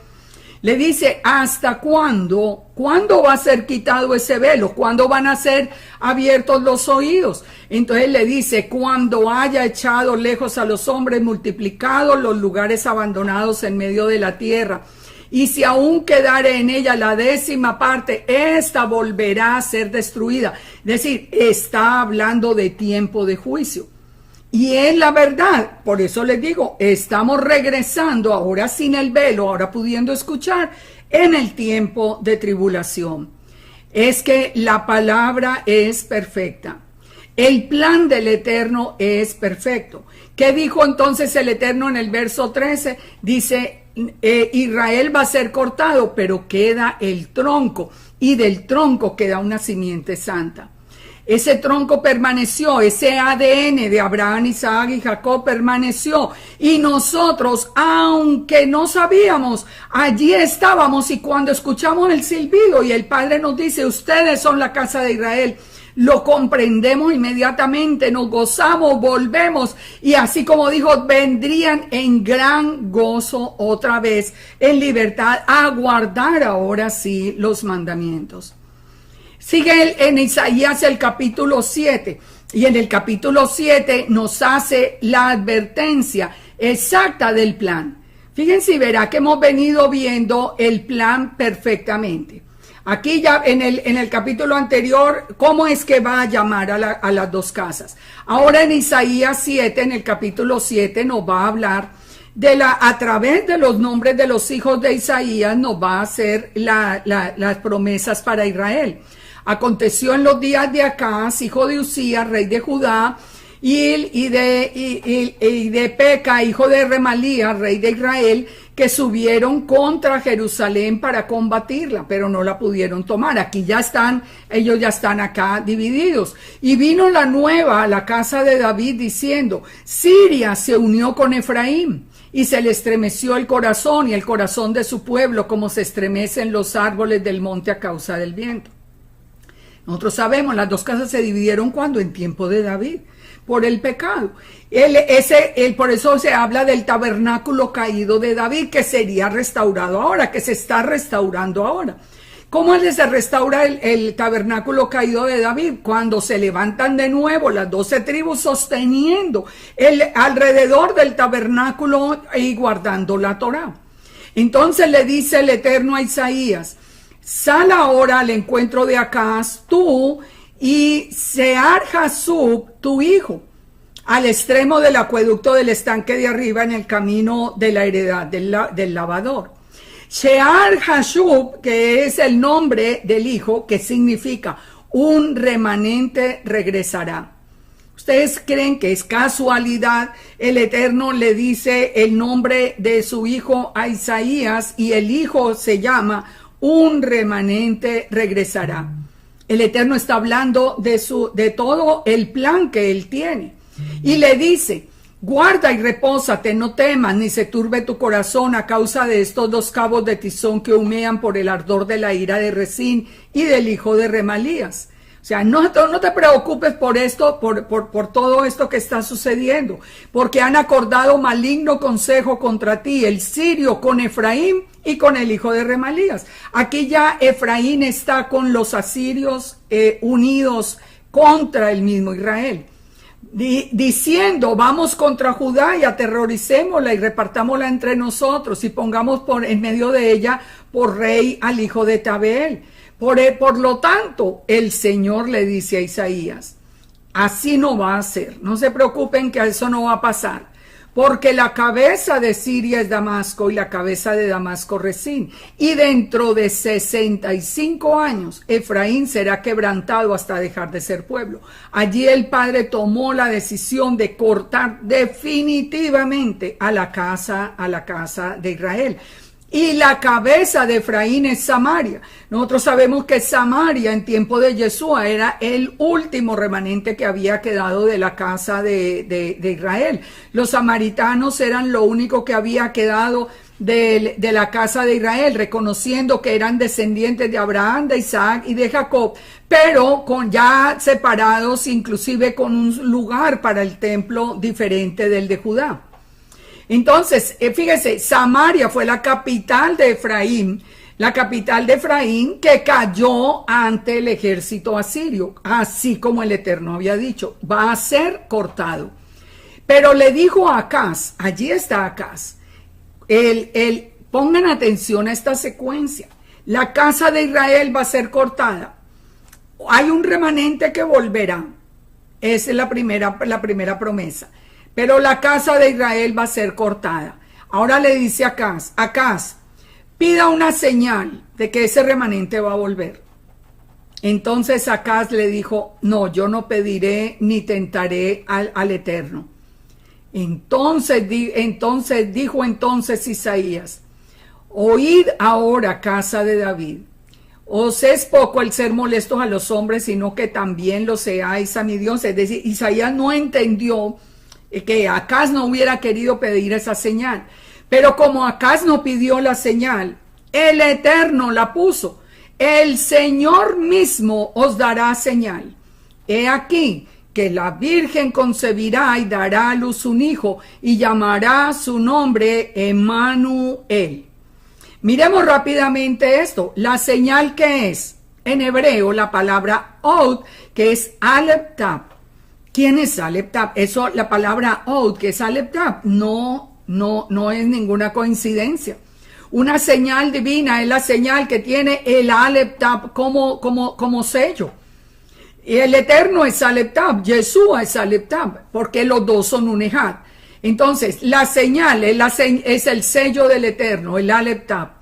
le dice, ¿hasta cuándo? ¿Cuándo va a ser quitado ese velo? ¿Cuándo van a ser abiertos los oídos? Entonces le dice, cuando haya echado lejos a los hombres, multiplicado los lugares abandonados en medio de la tierra, y si aún quedare en ella la 10ª parte, esta volverá a ser destruida. Es decir, está hablando de tiempo de juicio. Y es la verdad, por eso les digo, estamos regresando ahora sin el velo, ahora pudiendo escuchar en el tiempo de tribulación. Es que la palabra es perfecta. El plan del Eterno es perfecto. ¿Qué dijo entonces el Eterno en el verso 13? Dice, Israel va a ser cortado, pero queda el tronco, y del tronco queda una simiente santa. Ese tronco permaneció, ese ADN de Abraham, Isaac y Jacob permaneció. Y nosotros, aunque no sabíamos, allí estábamos, y cuando escuchamos el silbido y el Padre nos dice, ustedes son la casa de Israel, lo comprendemos inmediatamente, nos gozamos, volvemos, y así como dijo, vendrían en gran gozo otra vez, en libertad, a guardar ahora sí los mandamientos. Sigue en Isaías el capítulo 7, y en el capítulo 7 nos hace la advertencia exacta del plan. Fíjense y verá que hemos venido viendo el plan perfectamente. Aquí ya en el capítulo anterior, ¿cómo es que va a llamar a las dos casas? Ahora en Isaías 7, en el capítulo 7, nos va a hablar a través de los nombres de los hijos de Isaías, nos va a hacer las promesas para Israel. Aconteció en los días de Acaz, hijo de Usías, rey de Judá, y de Peca, hijo de Remalías, rey de Israel, que subieron contra Jerusalén para combatirla, pero no la pudieron tomar. Aquí ellos ya están acá divididos. Y vino la nueva a la casa de David diciendo, Siria se unió con Efraín, y se le estremeció el corazón y el corazón de su pueblo, como se estremecen los árboles del monte a causa del viento. Nosotros sabemos, las dos casas se dividieron cuando en tiempo de David, por el pecado. Por eso se habla del tabernáculo caído de David, que sería restaurado ahora, que se está restaurando ahora. ¿Cómo se restaura el tabernáculo caído de David? Cuando se levantan de nuevo las 12 tribus sosteniendo alrededor del tabernáculo y guardando la Torá. Entonces le dice el Eterno a Isaías, sal ahora al encuentro de Acaz, tú y Sear-Jasub, tu hijo, al extremo del acueducto del estanque de arriba, en el camino de la heredad del lavador. Sear-Jasub, que es el nombre del hijo, que significa un remanente regresará. ¿Ustedes creen que es casualidad? El Eterno le dice el nombre de su hijo a Isaías, y el hijo se llama un remanente regresará. El Eterno está hablando de todo el plan que él tiene. Y le dice, guarda y repósate, no temas, ni se turbe tu corazón a causa de estos dos cabos de tizón que humean por el ardor de la ira de Resín y del hijo de Remalías. O sea, no te preocupes por esto, por todo esto que está sucediendo, porque han acordado maligno consejo contra ti, el sirio con Efraín y con el hijo de Remalías. Aquí ya Efraín está con los asirios unidos contra el mismo Israel, diciendo, vamos contra Judá y aterroricémosla y repartámosla entre nosotros y pongamos en medio de ella por rey al hijo de Tabeel. Por lo tanto, el Señor le dice a Isaías, así no va a ser, no se preocupen que eso no va a pasar, porque la cabeza de Siria es Damasco y la cabeza de Damasco Resín, y dentro de 65 años Efraín será quebrantado hasta dejar de ser pueblo. Allí el Padre tomó la decisión de cortar definitivamente a la casa de Israel. Y la cabeza de Efraín es Samaria. Nosotros sabemos que Samaria en tiempo de Yeshua era el último remanente que había quedado de la casa de Israel. Los samaritanos eran lo único que había quedado de la casa de Israel, reconociendo que eran descendientes de Abraham, de Isaac y de Jacob, pero ya separados, inclusive con un lugar para el templo diferente del de Judá. Entonces, fíjese, Samaria fue la capital de Efraín que cayó ante el ejército asirio, así como el Eterno había dicho, va a ser cortado. Pero le dijo a Acaz, allí está Acaz, pongan atención a esta secuencia, la casa de Israel va a ser cortada, hay un remanente que volverá, esa es la primera promesa. Pero la casa de Israel va a ser cortada. Ahora le dice a Acaz, pida una señal de que ese remanente va a volver. Entonces Acaz le dijo, no, yo no pediré ni tentaré al Eterno. Entonces dijo Isaías, oíd ahora, casa de David, os es poco el ser molestos a los hombres, sino que también lo seáis a mi Dios. Es decir, Isaías no entendió que Acaz no hubiera querido pedir esa señal, pero como Acaz no pidió la señal, el Eterno la puso. El Señor mismo os dará señal. He aquí que la Virgen concebirá y dará a luz un hijo y llamará su nombre Emmanuel. Miremos rápidamente esto. La señal que es en hebreo la palabra od, que es Aleph Tav. ¿Quién es Aleph Tav? Eso, la palabra od, que es Aleph Tav, no es ninguna coincidencia. Una señal divina es la señal que tiene el Aleph Tav como sello. Y el Eterno es Aleph Tav, Yeshua es Aleph Tav, porque los dos son un ejad. Entonces, la señal es el sello del Eterno, el Aleph Tav.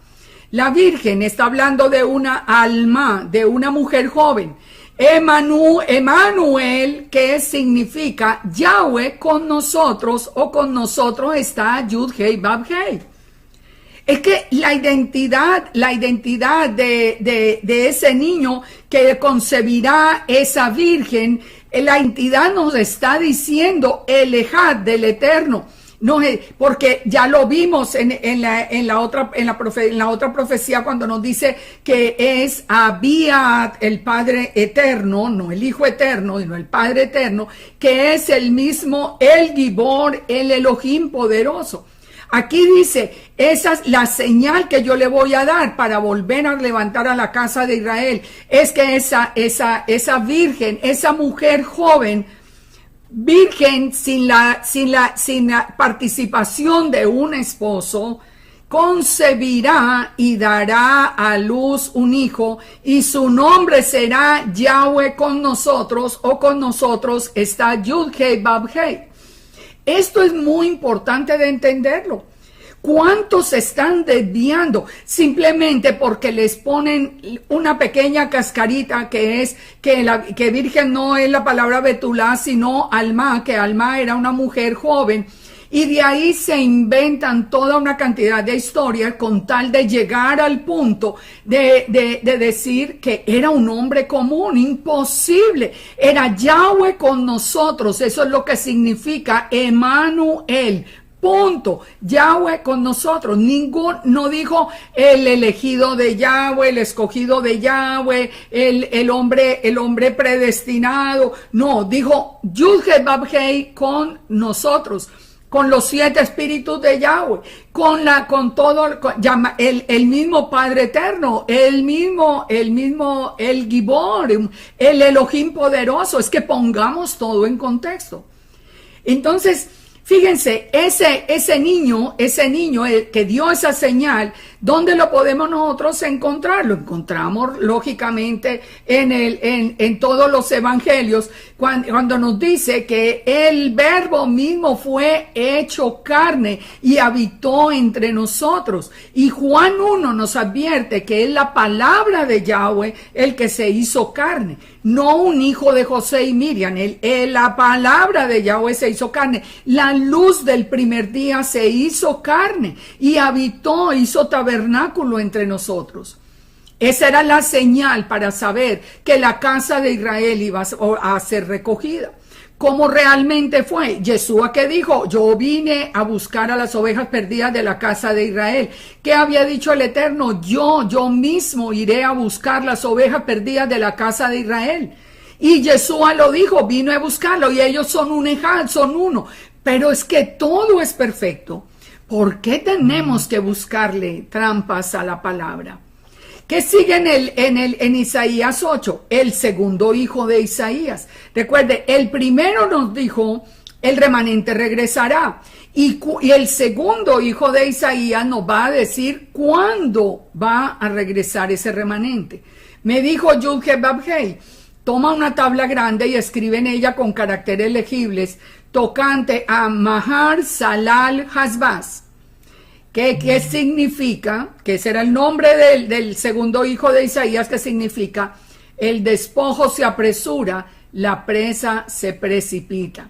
La Virgen está hablando de una alma, de una mujer joven. Emmanuel, que significa Yahweh con nosotros, o con nosotros está Yud Hei Vav Hei. Es que la identidad de ese niño que concebirá esa virgen, la entidad nos está diciendo el Ejad del Eterno. No, porque ya lo vimos en la otra profecía cuando nos dice que es Abíad, el Padre Eterno, no el Hijo Eterno, sino el Padre Eterno, que es el mismo, el Gibor, el Elohim poderoso. Aquí dice, esa es la señal que yo le voy a dar para volver a levantar a la casa de Israel. Es que esa virgen, esa mujer joven, virgen sin la participación de un esposo, concebirá y dará a luz un hijo, y su nombre será Yahweh con nosotros, o con nosotros está Yud Hei Vav Hei. Esto es muy importante de entenderlo. ¿Cuántos se están desviando simplemente porque les ponen una pequeña cascarita que es que virgen no es la palabra Betulá, sino Alma, que Alma era una mujer joven? Y de ahí se inventan toda una cantidad de historias con tal de llegar al punto de decir que era un hombre común. Imposible. Era Yahweh con nosotros. Eso es lo que significa Emmanuel, Punto. Yahweh con nosotros. No dijo el elegido de Yahweh, el escogido de Yahweh, el hombre predestinado. No, dijo Yud-Heh-Vav-Heh con nosotros, con los 7 espíritus de Yahweh, el mismo Padre Eterno, el Gibor, el Elohim poderoso. Es que pongamos todo en contexto. Entonces, fíjense, ese niño el que dio esa señal, ¿dónde lo podemos nosotros encontrar? Lo encontramos lógicamente en todos los evangelios, cuando nos dice que el verbo mismo fue hecho carne y habitó entre nosotros. Y Juan 1 nos advierte que es la palabra de Yahweh el que se hizo carne, no un hijo de José y Miriam. La palabra de Yahweh se hizo carne. La luz del primer día se hizo carne y habitó, hizo tabernáculo entre nosotros. Esa era la señal para saber que la casa de Israel iba a ser recogida. ¿Cómo realmente fue? Yeshua que dijo, yo vine a buscar a las ovejas perdidas de la casa de Israel. ¿Qué había dicho el Eterno? Yo mismo iré a buscar las ovejas perdidas de la casa de Israel. Y Yeshua lo dijo, vino a buscarlo, y ellos son un ejad, son uno. Pero es que todo es perfecto. ¿Por qué tenemos que buscarle trampas a la palabra? ¿Qué sigue en Isaías 8? El segundo hijo de Isaías. Recuerde, el primero nos dijo, el remanente regresará. Y el segundo hijo de Isaías nos va a decir cuándo va a regresar ese remanente. Me dijo Yud-Heh-Vav-Heh, toma una tabla grande y escribe en ella con caracteres legibles tocante a Mahar Salal Hasbaz. ¿Qué significa? Que ese era el nombre del segundo hijo de Isaías, que significa el despojo se apresura, la presa se precipita.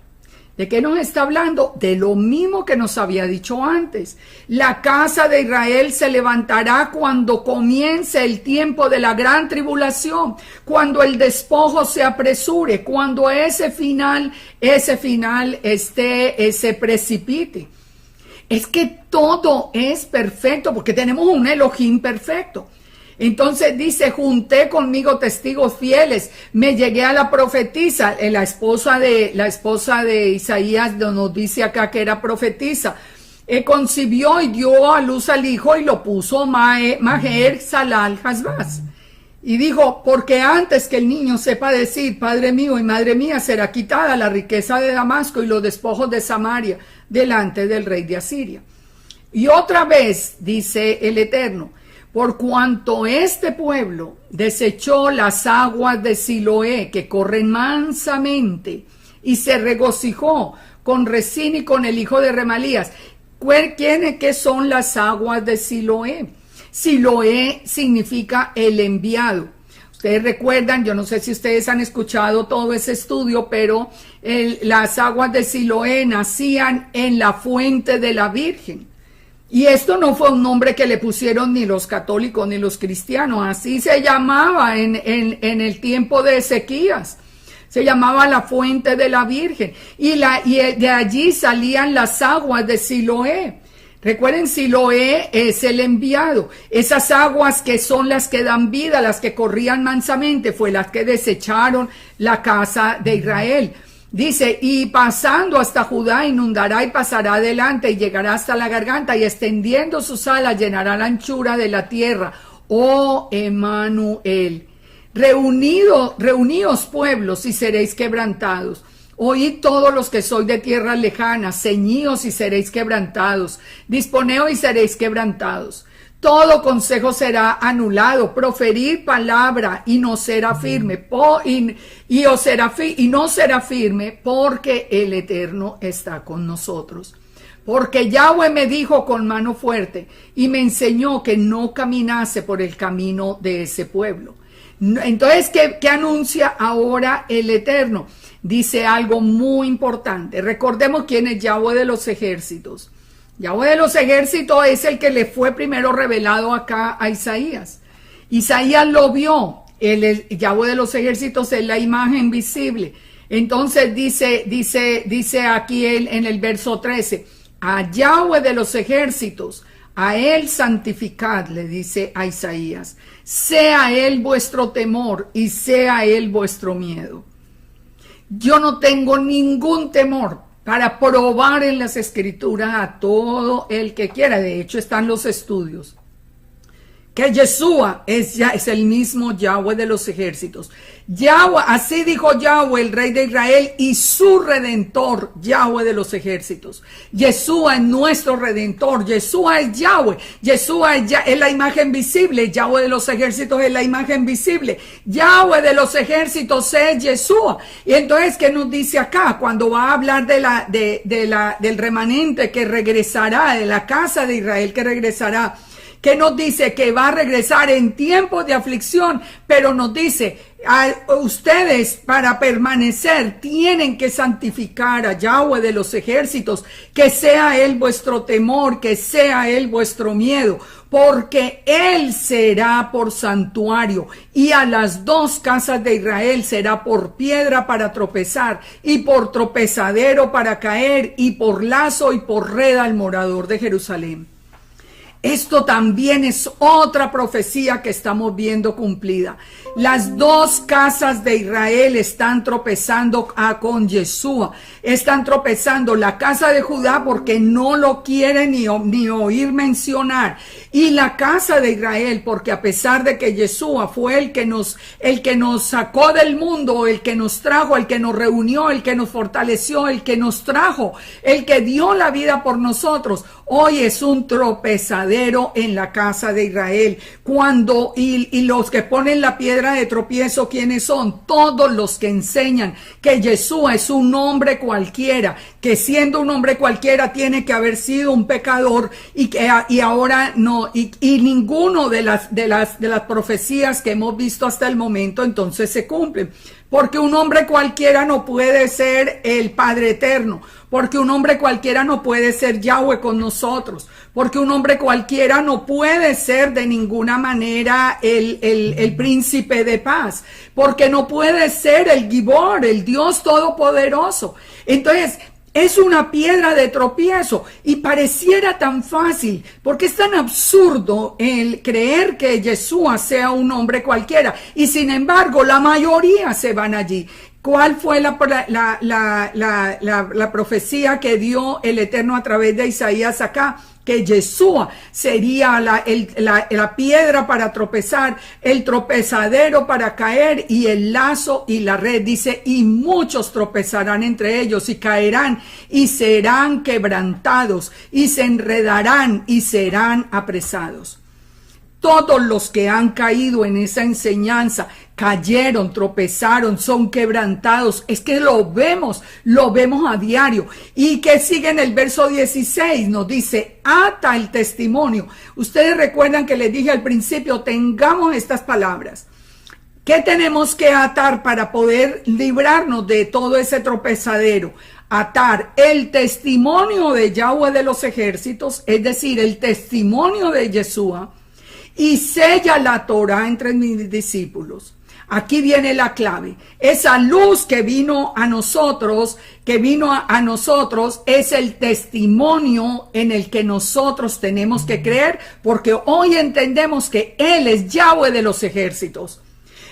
¿De qué nos está hablando? De lo mismo que nos había dicho antes. La casa de Israel se levantará cuando comience el tiempo de la gran tribulación, cuando el despojo se apresure, cuando ese final se precipite. Es que todo es perfecto porque tenemos un Elohim perfecto. Entonces dice, junté conmigo testigos fieles, me llegué a la profetisa, la esposa de Isaías nos dice acá que era profetisa, concibió y dio a luz al hijo y lo puso Maher Salal Hasbaz. Y dijo, porque antes que el niño sepa decir, Padre mío y Madre mía, será quitada la riqueza de Damasco y los despojos de Samaria delante del rey de Asiria. Y otra vez dice el Eterno, por cuanto este pueblo desechó las aguas de Siloé que corren mansamente y se regocijó con Resín y con el hijo de Remalías. ¿Qué son las aguas de Siloé? Siloé significa el enviado. Ustedes recuerdan, yo no sé si ustedes han escuchado todo ese estudio, pero las aguas de Siloé nacían en la fuente de la Virgen. Y esto no fue un nombre que le pusieron ni los católicos ni los cristianos, así se llamaba en el tiempo de Ezequías. Se llamaba la fuente de la Virgen y de allí salían las aguas de Siloé. Recuerden, Siloé es el enviado. Esas aguas que son las que dan vida, las que corrían mansamente, fue las que desecharon la casa de Israel. Dice, y pasando hasta Judá inundará y pasará adelante y llegará hasta la garganta y extendiendo sus alas llenará la anchura de la tierra. Oh Emmanuel, reuníos pueblos y seréis quebrantados. Oíd todos los que sois de tierras lejanas, ceñíos y seréis quebrantados, disponeos y seréis quebrantados. Todo consejo será anulado, proferir palabra y no será firme, y no será firme, porque el Eterno está con nosotros. Porque Yahweh me dijo con mano fuerte y me enseñó que no caminase por el camino de ese pueblo. Entonces, ¿qué anuncia ahora el Eterno? Dice algo muy importante. Recordemos quién es Yahweh de los ejércitos. Yahweh de los ejércitos es el que le fue primero revelado acá a Isaías. Isaías lo vio. El Yahweh de los ejércitos es la imagen visible. Entonces dice aquí en el verso 13, a Yahweh de los ejércitos, a él santificad, le dice a Isaías, sea él vuestro temor y sea él vuestro miedo. Yo no tengo ningún temor para probar en las escrituras a todo el que quiera. De hecho, están los estudios que Yeshua es el mismo Yahweh de los ejércitos. Yahweh, así dijo Yahweh, el rey de Israel, y su redentor, Yahweh de los ejércitos. Yeshua es nuestro redentor, Yeshua es Yahweh, Yeshua es la imagen visible, Yahweh de los ejércitos es la imagen visible, Yahweh de los ejércitos es Yeshua. Y entonces, ¿qué nos dice acá? Cuando va a hablar del remanente que regresará, de la casa de Israel que regresará, que nos dice que va a regresar en tiempos de aflicción, pero nos dice, ustedes para permanecer tienen que santificar a Yahweh de los ejércitos, que sea él vuestro temor, que sea él vuestro miedo, porque él será por santuario y a las dos casas de Israel será por piedra para tropezar y por tropezadero para caer y por lazo y por red al morador de Jerusalén. Esto también es otra profecía que estamos viendo cumplida. Las dos casas de Israel están tropezando con Yeshua. Están tropezando la casa de Judá porque no lo quiere ni oír mencionar. Y la casa de Israel porque a pesar de que Yeshua fue el que nos sacó del mundo, el que nos trajo, el que nos reunió, el que nos fortaleció, el que nos trajo, el que dio la vida por nosotros, hoy es un tropezadero en la casa de Israel. Y los que ponen la piedra de tropiezo, ¿quiénes son? Todos los que enseñan que Yeshua es un hombre cualquiera, que siendo un hombre cualquiera tiene que haber sido un pecador y ahora no, y ninguno de las profecías que hemos visto hasta el momento entonces se cumplen. Porque un hombre cualquiera no puede ser el Padre Eterno, porque un hombre cualquiera no puede ser Yahweh con nosotros, porque un hombre cualquiera no puede ser de ninguna manera el príncipe de paz, porque no puede ser el Gibor, el Dios todopoderoso. Entonces, es una piedra de tropiezo y pareciera tan fácil, porque es tan absurdo el creer que Yeshua sea un hombre cualquiera y sin embargo la mayoría se van allí. ¿Cuál fue la profecía que dio el Eterno a través de Isaías acá? Que Yeshua sería la piedra para tropezar, el tropezadero para caer y el lazo y la red. Dice, y muchos tropezarán entre ellos y caerán y serán quebrantados y se enredarán y serán apresados. Todos los que han caído en esa enseñanza cayeron, tropezaron, son quebrantados. Es que lo vemos a diario. Y que sigue en el verso 16, nos dice, ata el testimonio. Ustedes recuerdan que les dije al principio, tengamos estas palabras. ¿Qué tenemos que atar para poder librarnos de todo ese tropezadero? Atar el testimonio de Yahweh de los ejércitos, es decir, el testimonio de Yeshua, y sella la Torah entre mis discípulos. Aquí viene la clave. Esa luz que vino a nosotros, es el testimonio en el que nosotros tenemos que creer, porque hoy entendemos que Él es Yahweh de los ejércitos.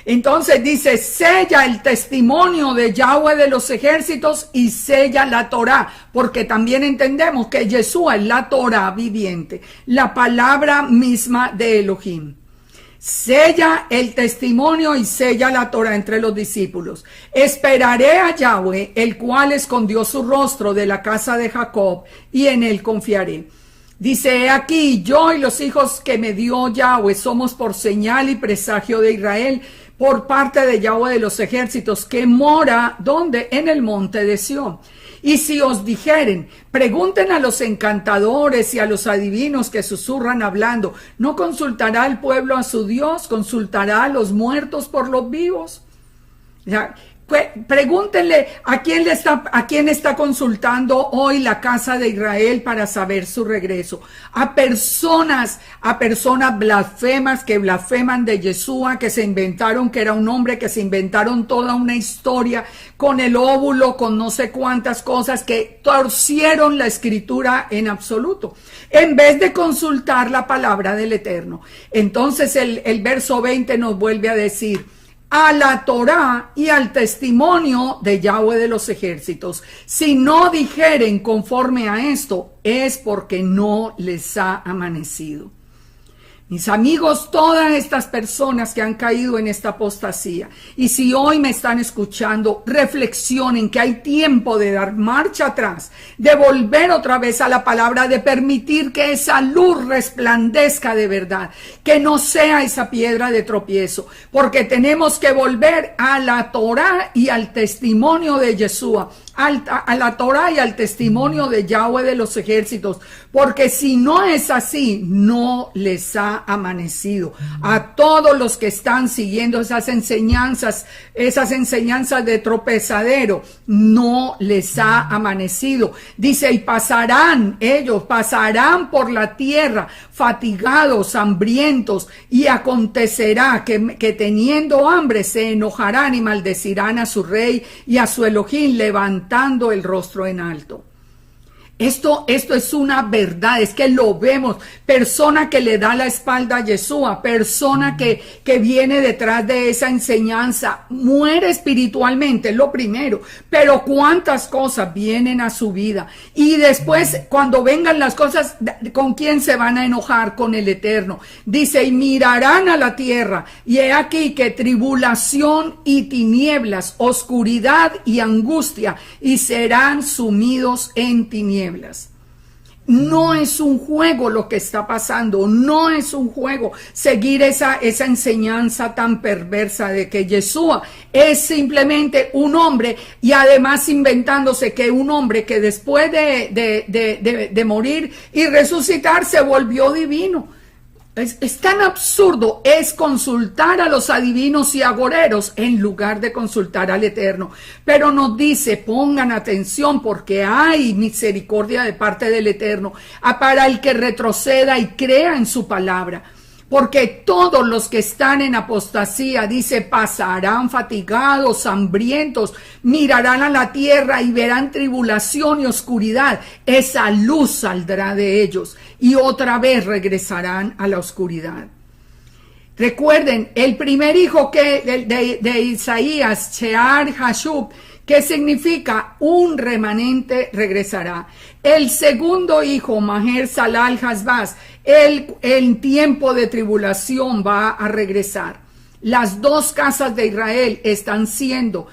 Entonces dice, sella el testimonio de Yahweh de los ejércitos y sella la Torá, porque también entendemos que Yeshua es la Torá viviente, la palabra misma de Elohim. Sella el testimonio y sella la Torá entre los discípulos. Esperaré a Yahweh, el cual escondió su rostro de la casa de Jacob, y en él confiaré. Dice, he aquí, yo y los hijos que me dio Yahweh somos por señal y presagio de Israel, por parte de Yahweh de los ejércitos, que mora, ¿dónde? En el monte de Sión. Y si os dijeren, pregunten a los encantadores y a los adivinos que susurran hablando, ¿no consultará el pueblo a su Dios? ¿Consultará a los muertos por los vivos? Ya, Pregúntenle a quién está consultando hoy la casa de Israel para saber su regreso. A personas blasfemas que blasfeman de Yeshua, que se inventaron que era un hombre, que se inventaron toda una historia con el óvulo, con no sé cuántas cosas, que torcieron la escritura en absoluto, en vez de consultar la palabra del Eterno. Entonces el verso 20 nos vuelve a decir: a la Torá y al testimonio de Yahweh de los ejércitos. Si no dijeren conforme a esto, es porque no les ha amanecido. Mis amigos, todas estas personas que han caído en esta apostasía, y si hoy me están escuchando, reflexionen que hay tiempo de dar marcha atrás, de volver otra vez a la palabra, de permitir que esa luz resplandezca de verdad, que no sea esa piedra de tropiezo, porque tenemos que volver a la Torá y al testimonio de Yeshua, a la Torá y al testimonio de Yahweh de los ejércitos, porque si no es así, no les ha amanecido. A todos los que están siguiendo esas enseñanzas de tropezadero, no les ha amanecido. Dice: y ellos pasarán por la tierra fatigados, hambrientos, y acontecerá que teniendo hambre se enojarán y maldecirán a su rey y a su Elohim, levantando el rostro en alto. Esto es una verdad, es que lo vemos. Persona que le da la espalda a Yeshua, persona que viene detrás de esa enseñanza, muere espiritualmente, lo primero, pero cuántas cosas vienen a su vida. Y después, cuando vengan las cosas, ¿con quién se van a enojar? Con el Eterno. Dice: y mirarán a la tierra, y he aquí que tribulación y tinieblas, oscuridad y angustia, y serán sumidos en tinieblas. No es un juego lo que está pasando, no es un juego seguir esa enseñanza tan perversa de que Yeshua es simplemente un hombre, y además inventándose que un hombre que después de morir y resucitar se volvió divino. Es tan absurdo, es consultar a los adivinos y agoreros en lugar de consultar al Eterno. Pero nos dice: pongan atención, porque hay misericordia de parte del Eterno para el que retroceda y crea en su palabra. Porque todos los que están en apostasía, dice, pasarán fatigados, hambrientos, mirarán a la tierra y verán tribulación y oscuridad. Esa luz saldrá de ellos y otra vez regresarán a la oscuridad. Recuerden, el primer hijo de Isaías, Shear Hashub, ¿qué significa? Un remanente regresará. El segundo hijo, Maher Salal Hasbaz, el tiempo de tribulación va a regresar. Las dos casas de Israel están siendo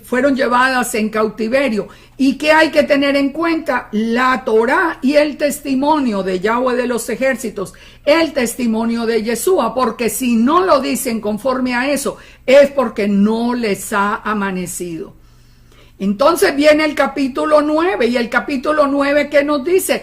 fueron llevadas en cautiverio. ¿Y qué hay que tener en cuenta? La Torá y el testimonio de Yahweh de los ejércitos, el testimonio de Yeshua, porque si no lo dicen conforme a eso, es porque no les ha amanecido. Entonces viene el capítulo 9, y el capítulo 9 que nos dice,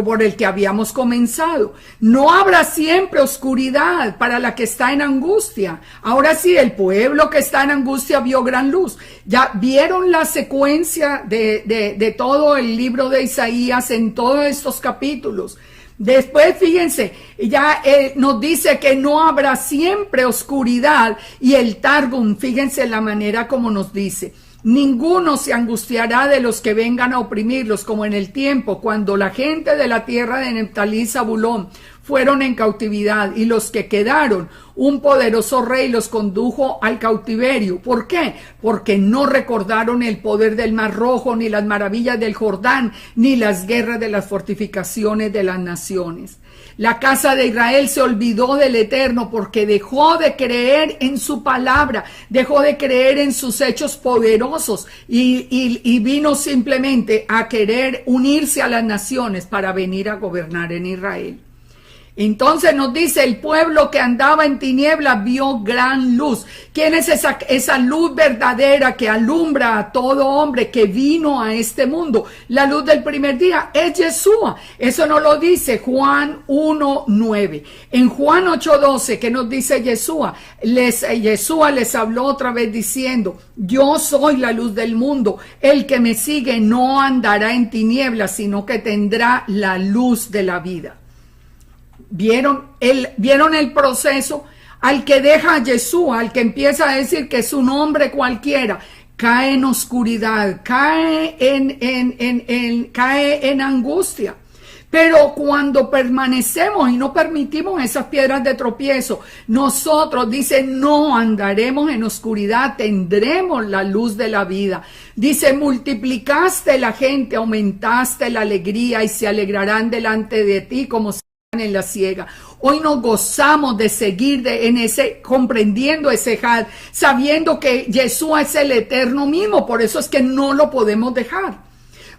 por el que habíamos comenzado: no habrá siempre oscuridad para la que está en angustia. Ahora sí, el pueblo que está en angustia vio gran luz. Ya vieron la secuencia de todo el libro de Isaías en todos estos capítulos. Después, fíjense, ya nos dice que no habrá siempre oscuridad, y el Targum, fíjense la manera como nos dice: ninguno se angustiará de los que vengan a oprimirlos, como en el tiempo cuando la gente de la tierra de Neftalí y Zabulón fueron en cautividad, y los que quedaron, un poderoso rey los condujo al cautiverio. ¿Por qué? Porque no recordaron el poder del Mar Rojo, ni las maravillas del Jordán, ni las guerras de las fortificaciones de las naciones. La casa de Israel se olvidó del Eterno porque dejó de creer en su palabra, dejó de creer en sus hechos poderosos, y vino simplemente a querer unirse a las naciones para venir a gobernar en Israel. Entonces nos dice, el pueblo que andaba en tinieblas vio gran luz. ¿Quién es esa luz verdadera que alumbra a todo hombre que vino a este mundo? La luz del primer día es Yeshua. Eso nos lo dice Juan 1:9. En Juan 8:12, ¿qué nos dice Yeshua? Yeshua les habló otra vez diciendo, yo soy la luz del mundo. El que me sigue no andará en tinieblas, sino que tendrá la luz de la vida. ¿Vieron el proceso? Al que deja a Yeshua, al que empieza a decir que es un hombre cualquiera, cae en oscuridad, cae en angustia. Pero cuando permanecemos y no permitimos esas piedras de tropiezo, nosotros, dice, no andaremos en oscuridad, tendremos la luz de la vida. Dice, multiplicaste la gente, aumentaste la alegría y se alegrarán delante de ti como en la siega. Hoy nos gozamos de seguir comprendiendo ese had, sabiendo que Yeshua es el eterno mismo, por eso es que no lo podemos dejar.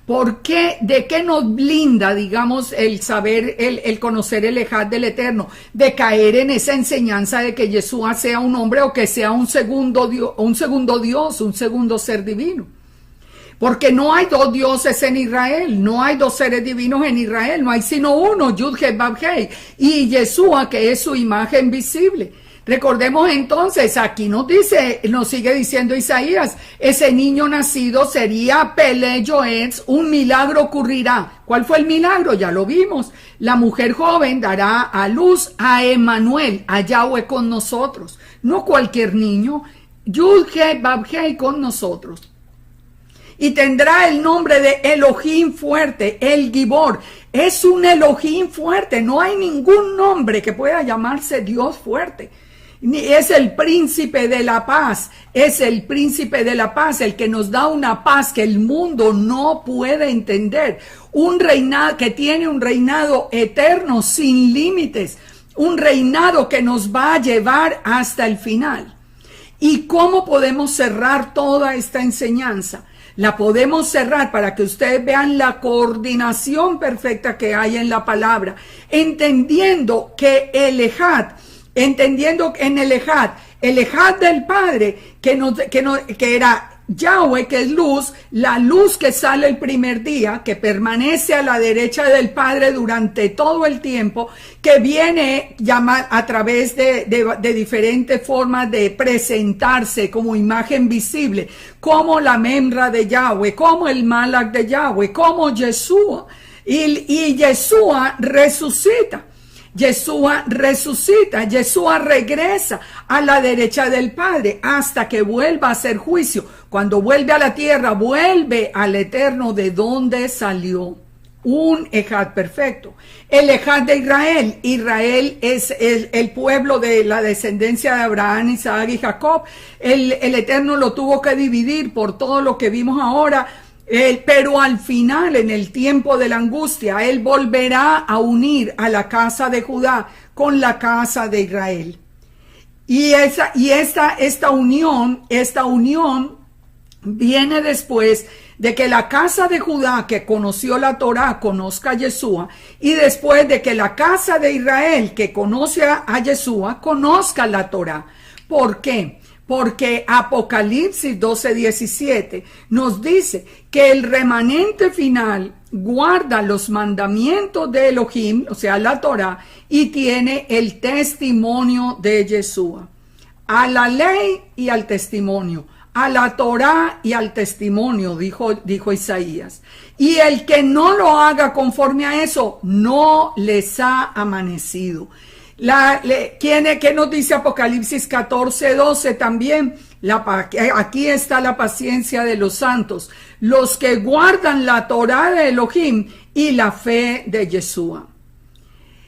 ¿Por qué? ¿De qué nos blinda, digamos, el saber, el conocer el ejad del eterno? De caer en esa enseñanza de que Yeshua sea un hombre o que sea un segundo Dios, un segundo ser divino. Porque no hay dos dioses en Israel, no hay dos seres divinos en Israel, no hay sino uno, Yud-Heh, Vav-Heh, y Yeshua, que es su imagen visible. Recordemos entonces, aquí nos sigue diciendo Isaías, ese niño nacido sería Pele Yoetz, un milagro ocurrirá. ¿Cuál fue el milagro? Ya lo vimos. La mujer joven dará a luz a Emmanuel, a Yahweh con nosotros. No cualquier niño, Yud-Heh, Vav-Heh con nosotros. Y tendrá el nombre de Elohim fuerte, el Gibor. Es un Elohim fuerte, no hay ningún nombre que pueda llamarse Dios fuerte. Es el príncipe de la paz, es el príncipe de la paz, el que nos da una paz que el mundo no puede entender. Un reinado que tiene un reinado eterno sin límites, un reinado que nos va a llevar hasta el final. ¿Y cómo podemos cerrar toda esta enseñanza? La podemos cerrar para que ustedes vean la coordinación perfecta que hay en la palabra, entendiendo que entendiendo en el ejad del Padre, que era Yahweh, que es luz, la luz que sale el primer día, que permanece a la derecha del Padre durante todo el tiempo, que viene a través de diferentes formas de presentarse como imagen visible, como la Memra de Yahweh, como el Malach de Yahweh, como Yeshua, y Yeshua resucita. Yeshua resucita, Yeshua regresa a la derecha del Padre hasta que vuelva a hacer juicio. Cuando vuelve a la tierra, vuelve al eterno de donde salió. Un ejad perfecto. El ejad de Israel. Israel es el pueblo de la descendencia de Abraham, Isaac y Jacob. El eterno lo tuvo que dividir por todo lo que vimos ahora. Pero al final, en el tiempo de la angustia, él volverá a unir a la casa de Judá con la casa de Israel. Y esta unión viene después de que la casa de Judá, que conoció la Torá, conozca a Yeshua, y después de que la casa de Israel, que conoce a Yeshua, conozca la Torá. ¿Por qué? Porque Apocalipsis 12:17 nos dice que el remanente final guarda los mandamientos de Elohim, o sea, la Torá, y tiene el testimonio de Yeshua. A la ley y al testimonio, a la Torá y al testimonio, dijo Isaías. Y el que no lo haga conforme a eso, no les ha amanecido. ¿Qué nos dice Apocalipsis 14:12 también? Aquí está la paciencia de los santos, los que guardan la Torá de Elohim y la fe de Yeshua.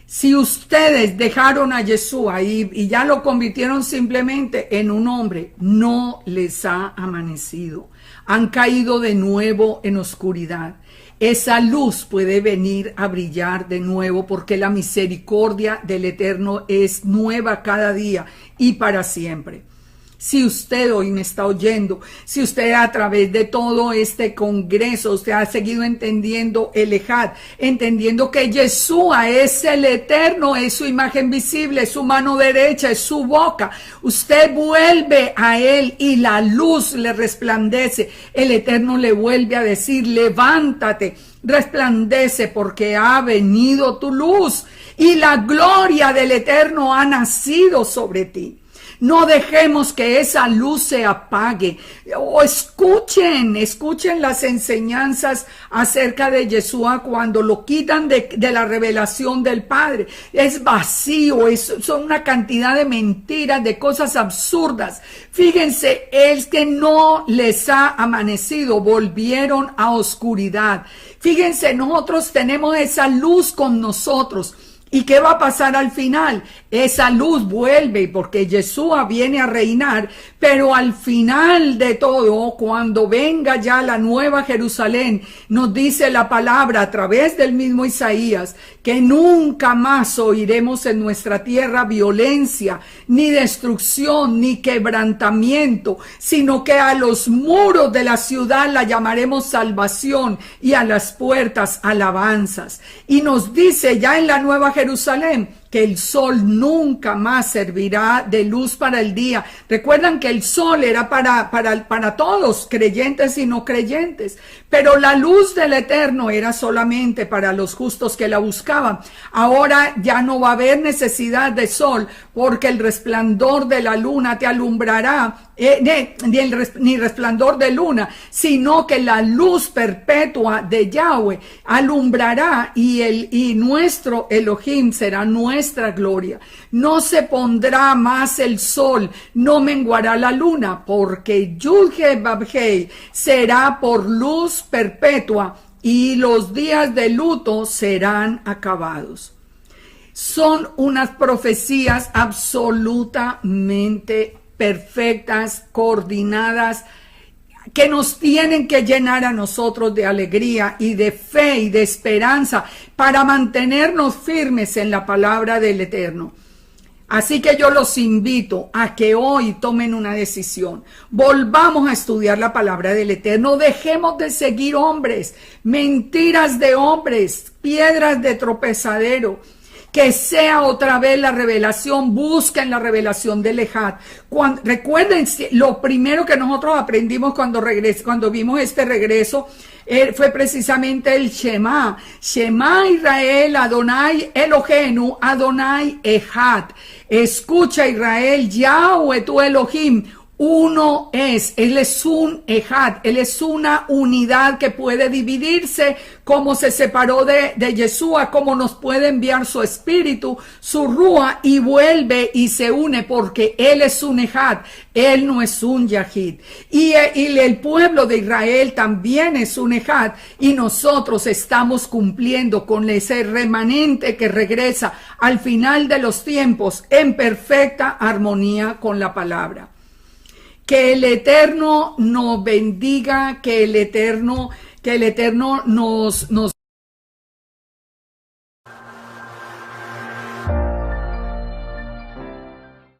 Si ustedes dejaron a Yeshua y ya lo convirtieron simplemente en un hombre, no les ha amanecido. Han caído de nuevo en oscuridad. Esa luz puede venir a brillar de nuevo porque la misericordia del Eterno es nueva cada día y para siempre. Si usted hoy me está oyendo, si usted a través de todo este congreso, usted ha seguido entendiendo el Ejad, entendiendo que Yeshua es el Eterno, es su imagen visible, es su mano derecha, es su boca. Usted vuelve a Él y la luz le resplandece. El Eterno le vuelve a decir, levántate, resplandece porque ha venido tu luz y la gloria del Eterno ha nacido sobre ti. No dejemos que esa luz se apague. O escuchen las enseñanzas acerca de Yeshua cuando lo quitan de la revelación del Padre. Es vacío, son una cantidad de mentiras, de cosas absurdas. Fíjense, es que no les ha amanecido, volvieron a oscuridad. Fíjense, nosotros tenemos esa luz con nosotros. ¿Y qué va a pasar al final? Esa luz vuelve porque Yeshua viene a reinar, pero al final de todo, cuando venga ya la nueva Jerusalén, nos dice la palabra a través del mismo Isaías, que nunca más oiremos en nuestra tierra violencia, ni destrucción, ni quebrantamiento, sino que a los muros de la ciudad la llamaremos salvación y a las puertas alabanzas. Y nos dice ya en la nueva Jerusalén que el sol nunca más servirá de luz para el día. Recuerdan que el sol era para todos, creyentes y no creyentes, pero la luz del Eterno era solamente para los justos que la buscaban. Ahora ya no va a haber necesidad de sol, porque el resplandor de la luna te alumbrará, ni resplandor de luna, sino que la luz perpetua de Yahweh alumbrará y nuestro Elohim será nuestra gloria. No se pondrá más el sol, no menguará la luna, porque Yud-He Vav-Hei será por luz perpetua y los días de luto serán acabados. Son unas profecías absolutamente perfectas, coordinadas, que nos tienen que llenar a nosotros de alegría y de fe y de esperanza para mantenernos firmes en la palabra del Eterno. Así que yo los invito a que hoy tomen una decisión. Volvamos a estudiar la palabra del Eterno. Dejemos de seguir hombres, mentiras de hombres, piedras de tropezadero. Que sea otra vez la revelación, busquen la revelación del Ejad. Recuerden, lo primero que nosotros aprendimos cuando vimos este regreso, fue precisamente el Shema. Shema Israel, Adonai Eloheinu, Adonai Ejad. Escucha Israel, Yahweh tu Elohim. Uno es, Él es un Ejad, Él es una unidad que puede dividirse como se separó de Yeshua, como nos puede enviar su espíritu, su Rúa y vuelve y se une porque Él es un Ejad, Él no es un Yahid. Y el pueblo de Israel también es un Ejad y nosotros estamos cumpliendo con ese remanente que regresa al final de los tiempos en perfecta armonía con la palabra. Que el Eterno nos bendiga, que el Eterno nos